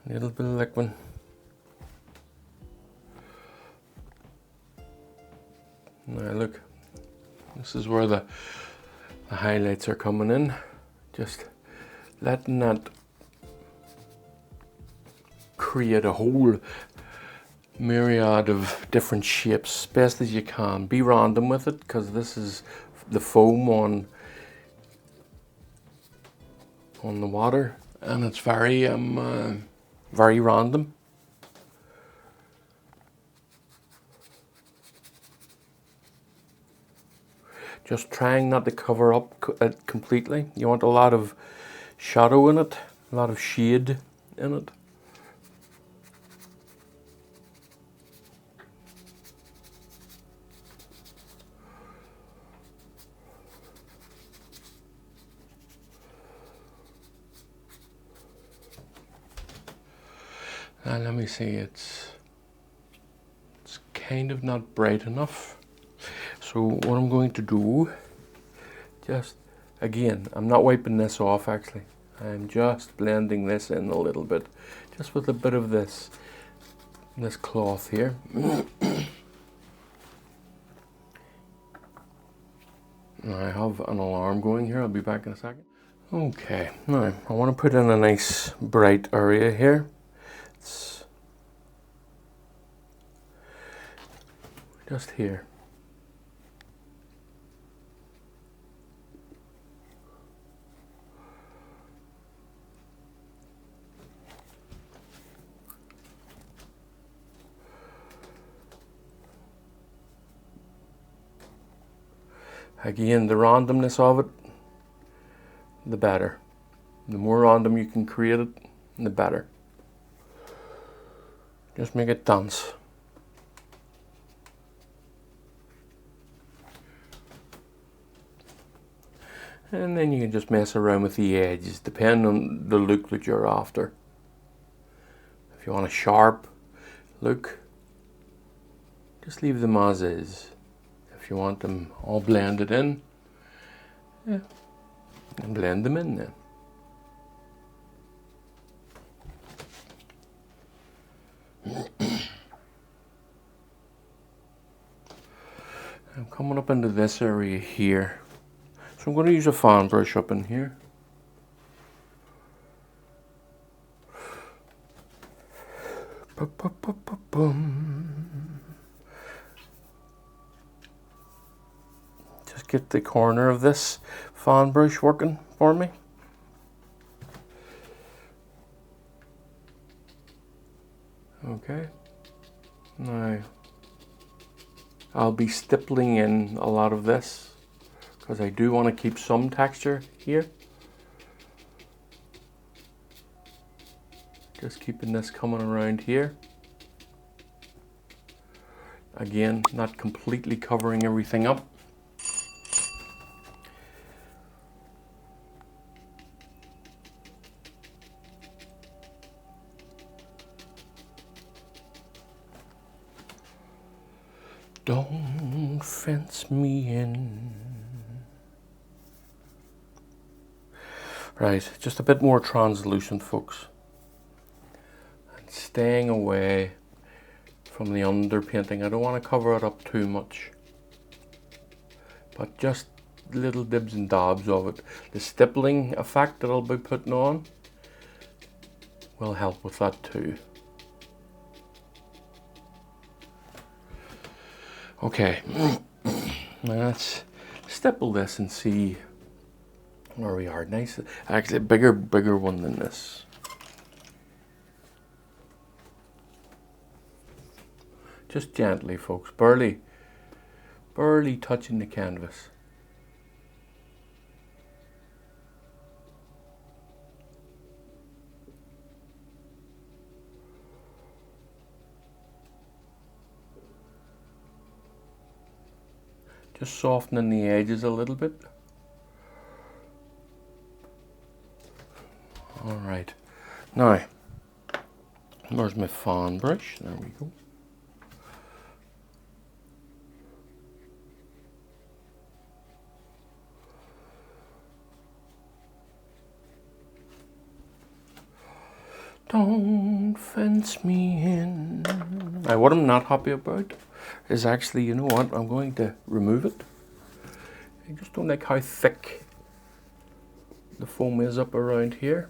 A little bit of liquid. Now look, this is where the highlights are coming in. Just letting that create a whole myriad of different shapes, best as you can. Be random with it, because this is the foam on the water, and it's very very random. Just trying not to cover up it completely. You want a lot of shadow in it, a lot of shade in it. And let me see, it's kind of not bright enough. So what I'm going to do, just again, I'm not wiping this off actually. I'm just blending this in a little bit, just with a bit of this cloth here. I have an alarm going here, I'll be back in a second. Okay, now I want to put in a nice bright area here. It's just here. Again, the randomness of it, the better. The more random you can create it, the better. Just make it dance. And then you can just mess around with the edges, depending on the look that you're after. If you want a sharp look, just leave them as is. If you want them all blended in, yeah, and blend them in then. I'm coming up into this area here. So I'm going to use a fan brush up in here. Just get the corner of this fan brush working for me. Okay. Now I'll be stippling in a lot of this because I do want to keep some texture here. Just keeping this coming around here. Again, not completely covering everything up. Don't fence me in. Right, just a bit more translucent, folks. And staying away from the underpainting. I don't want to cover it up too much. But just little dibs and dabs of it. The stippling effect that I'll be putting on will help with that too. Okay, now let's stipple this and see where we are. Nice, actually a bigger one than this. Just gently, folks, barely touching the canvas. Just softening the edges a little bit. All right, now, there's my fan brush, there we go. Don't fence me in. Now, what I'm not happy about is actually, you know what, I'm going to remove it. I just don't like how thick the foam is up around here.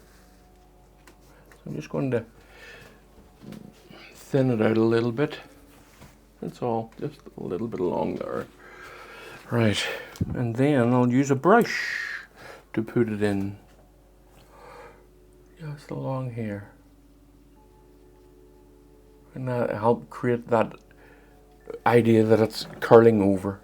So I'm just going to thin it out a little bit. That's all, just a little bit along there. Right, and then I'll use a brush to put it in just along here. And that help create that idea that it's curling over.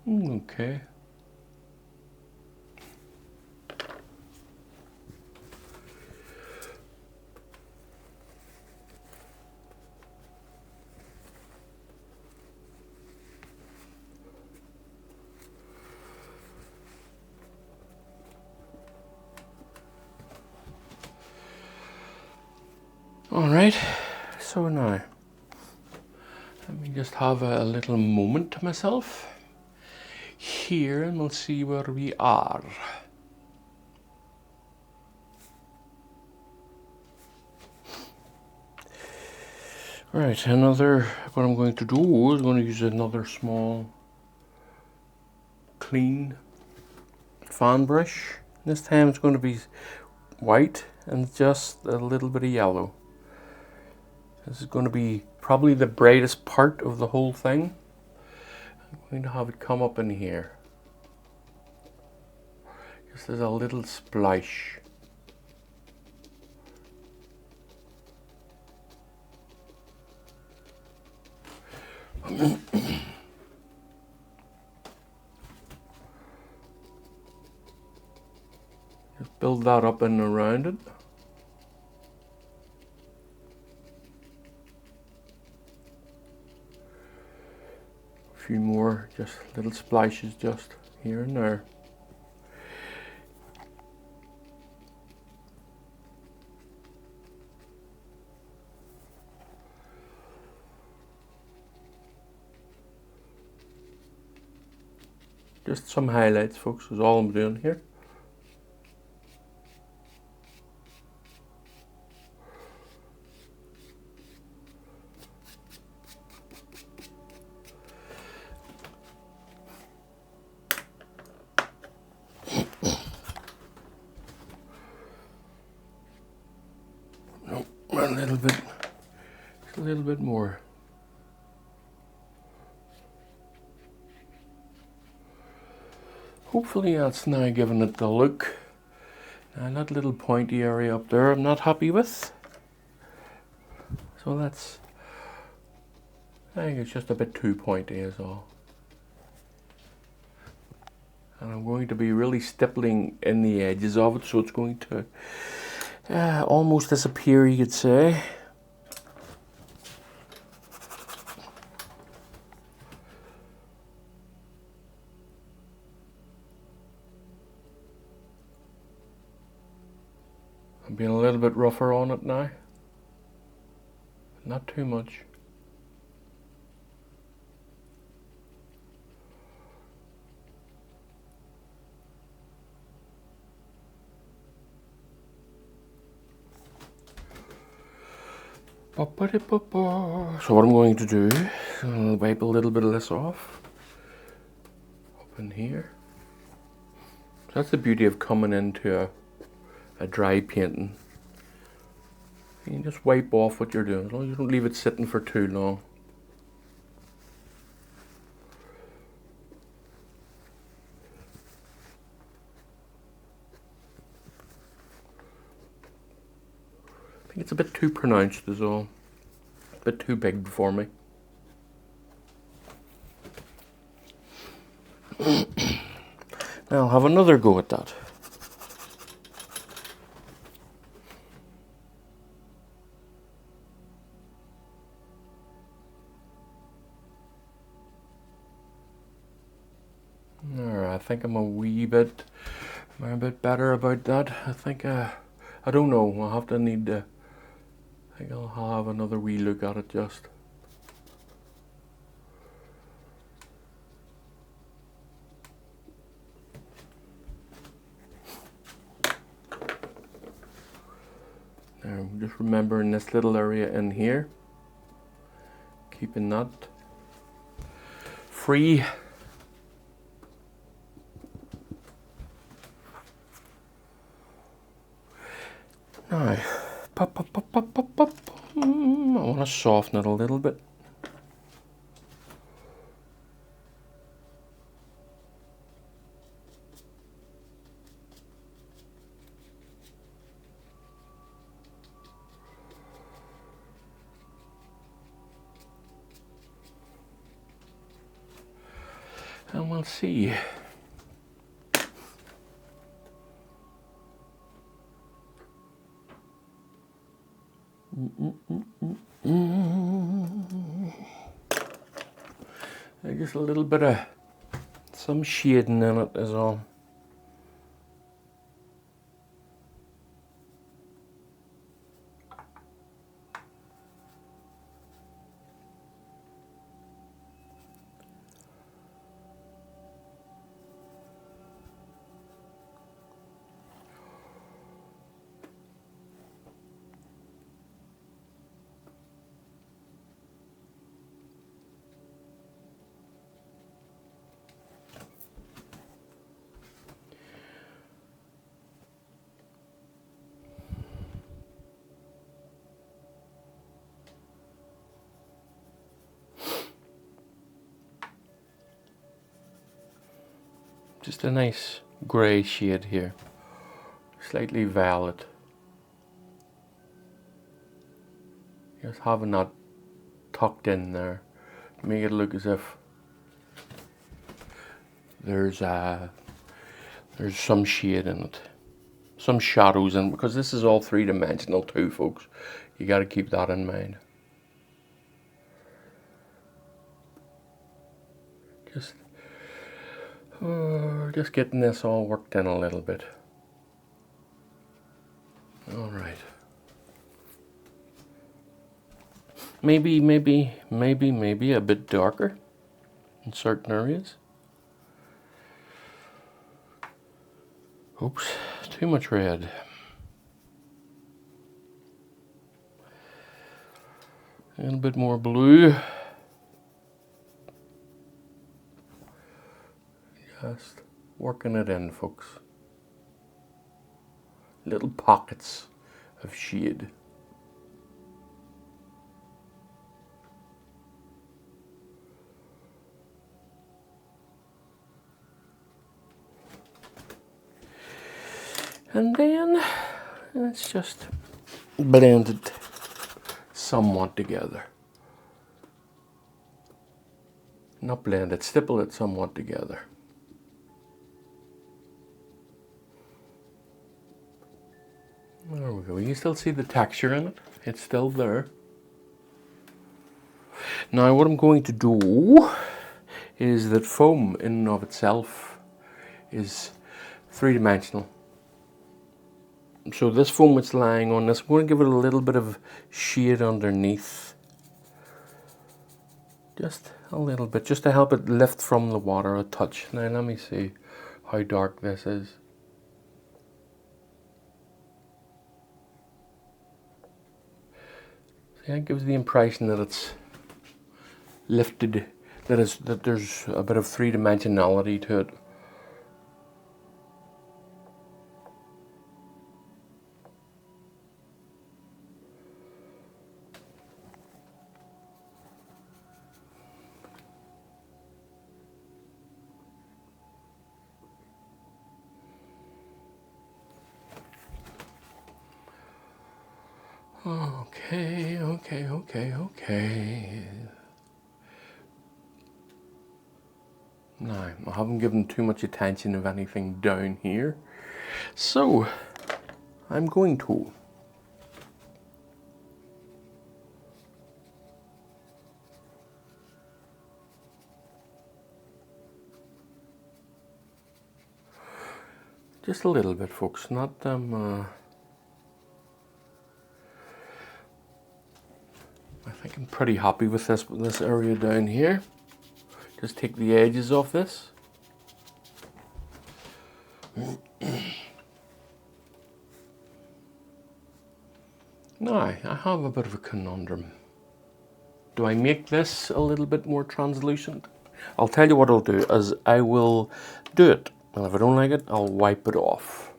Okay. All right, so now let me just have a little moment to myself here and we'll see where we are. Right, what I'm going to do is going to use another small clean fan brush. This time it's going to be white and just a little bit of yellow. This is going to be probably the brightest part of the whole thing. I'm going to have it come up in here. Just as a little splash. Just build that up and around it. A few more, just little splashes just here and there. Just some highlights, folks, is all I'm doing here. No, a little bit, just a little bit more. Hopefully that's now giving it the look. Now that little pointy area up there I'm not happy with. So that's, I think it's just a bit too pointy is all. And I'm going to be really stippling in the edges of it so it's going to almost disappear, you could say. I'm being a little bit rougher on it now. Not too much. So what I'm going to do is I'll wipe a little bit of this off. Up in here. So that's the beauty of coming into a dry painting. You can just wipe off what you're doing, as long as you don't leave it sitting for too long. I think it's a bit too pronounced is all. A bit too big for me. Now I'll have another go at that. I think I'm a bit better about that. I think, I don't know, I'll have to I think I'll have another wee look at it just. Just remembering this little area in here, keeping that free. Now, pop. I want to soften it a little bit. And we'll see. Just a little bit of some shading in it is all. Just a nice grey shade here, slightly violet. Just having that tucked in there, make it look as if there's some shade in it, some shadows in it, because this is all three-dimensional too, folks. You got to keep that in mind. Just getting this all worked in a little bit. All right. Maybe a bit darker in certain areas. Oops, too much red. A little bit more blue. Just working it in, folks. Little pockets of shade. And then let's just blend it somewhat together. Not blend it, stipple it somewhat together. There we go. You can still see the texture in it. It's still there. Now what I'm going to do is that foam in and of itself is three-dimensional. So this foam it's lying on this, I'm going to give it a little bit of shade underneath. Just a little bit, just to help it lift from the water a touch. Now let me see how dark this is. See, it gives the impression that it's lifted, that there's a bit of three-dimensionality to it. Okay. Now, I haven't given too much attention of anything down here, so I'm going to just a little bit, folks, not I think I'm pretty happy with this area down here. Just take the edges off this. Now, I have a bit of a conundrum. Do I make this a little bit more translucent? I'll tell you what I'll do, is I will do it, and if I don't like it, I'll wipe it off.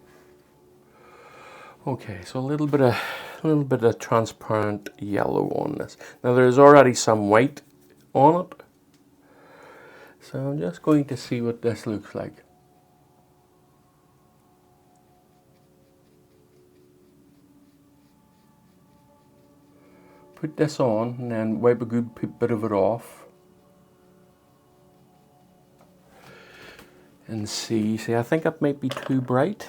Okay, so a little bit of transparent yellow on this. Now there's already some white on it, so I'm just going to see what this looks like. Put this on and then wipe a good bit of it off. And see, I think that might be too bright.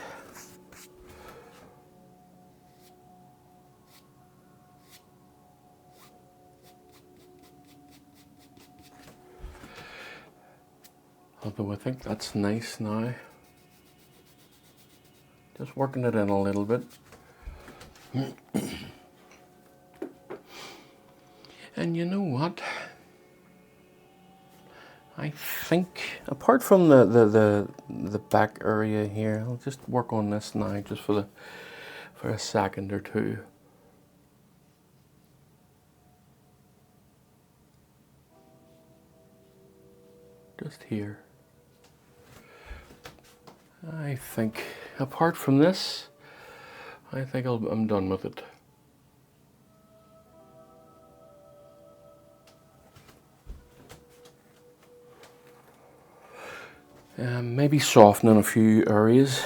Although I think that's nice now. Just working it in a little bit. And you know what? I think, apart from the back area here, I'll just work on this now, just for a second or two. Just here. I think, apart from this, I think I'm done with it. Maybe soften in a few areas.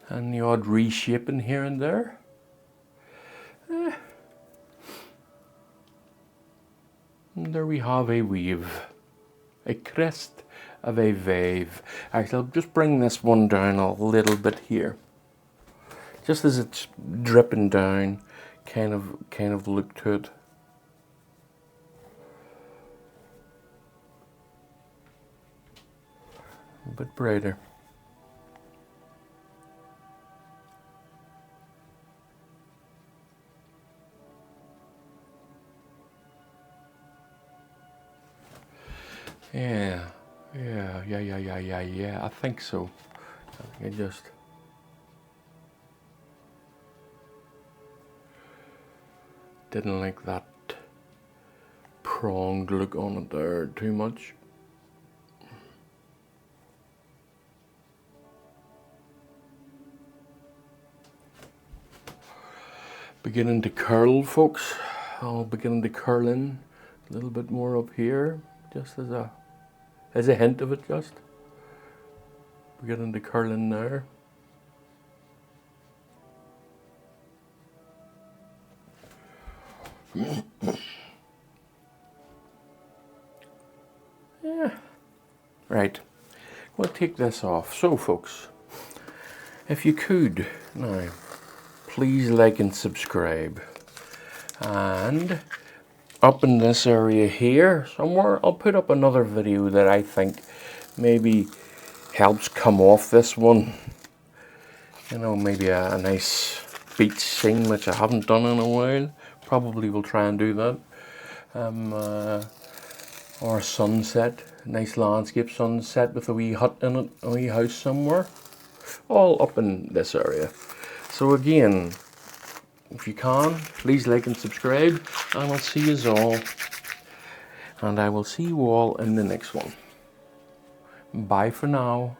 And the odd reshaping here and there. And there we have a wave, a crest of a wave. Actually, I'll just bring this one down a little bit here, just as it's dripping down. Kind of look to it. A bit brighter. Yeah, I think so. I think I just... didn't like that pronged look on it there too much. Beginning to curl, folks. I'll begin to curl in a little bit more up here, just as a hint of it, just beginning to curl in there. Yeah. Right. We'll take this off. So, folks, if you could now, please like and subscribe. And up in this area here somewhere, I'll put up another video that I think maybe helps come off this one. You know, maybe a nice beach scene, which I haven't done in a while. Probably will try and do that. Or a sunset, a nice landscape sunset with a wee hut in it, a wee house somewhere. All up in this area. So again, if you can, please like and subscribe, and I'll see you all. And I will see you all in the next one. Bye for now.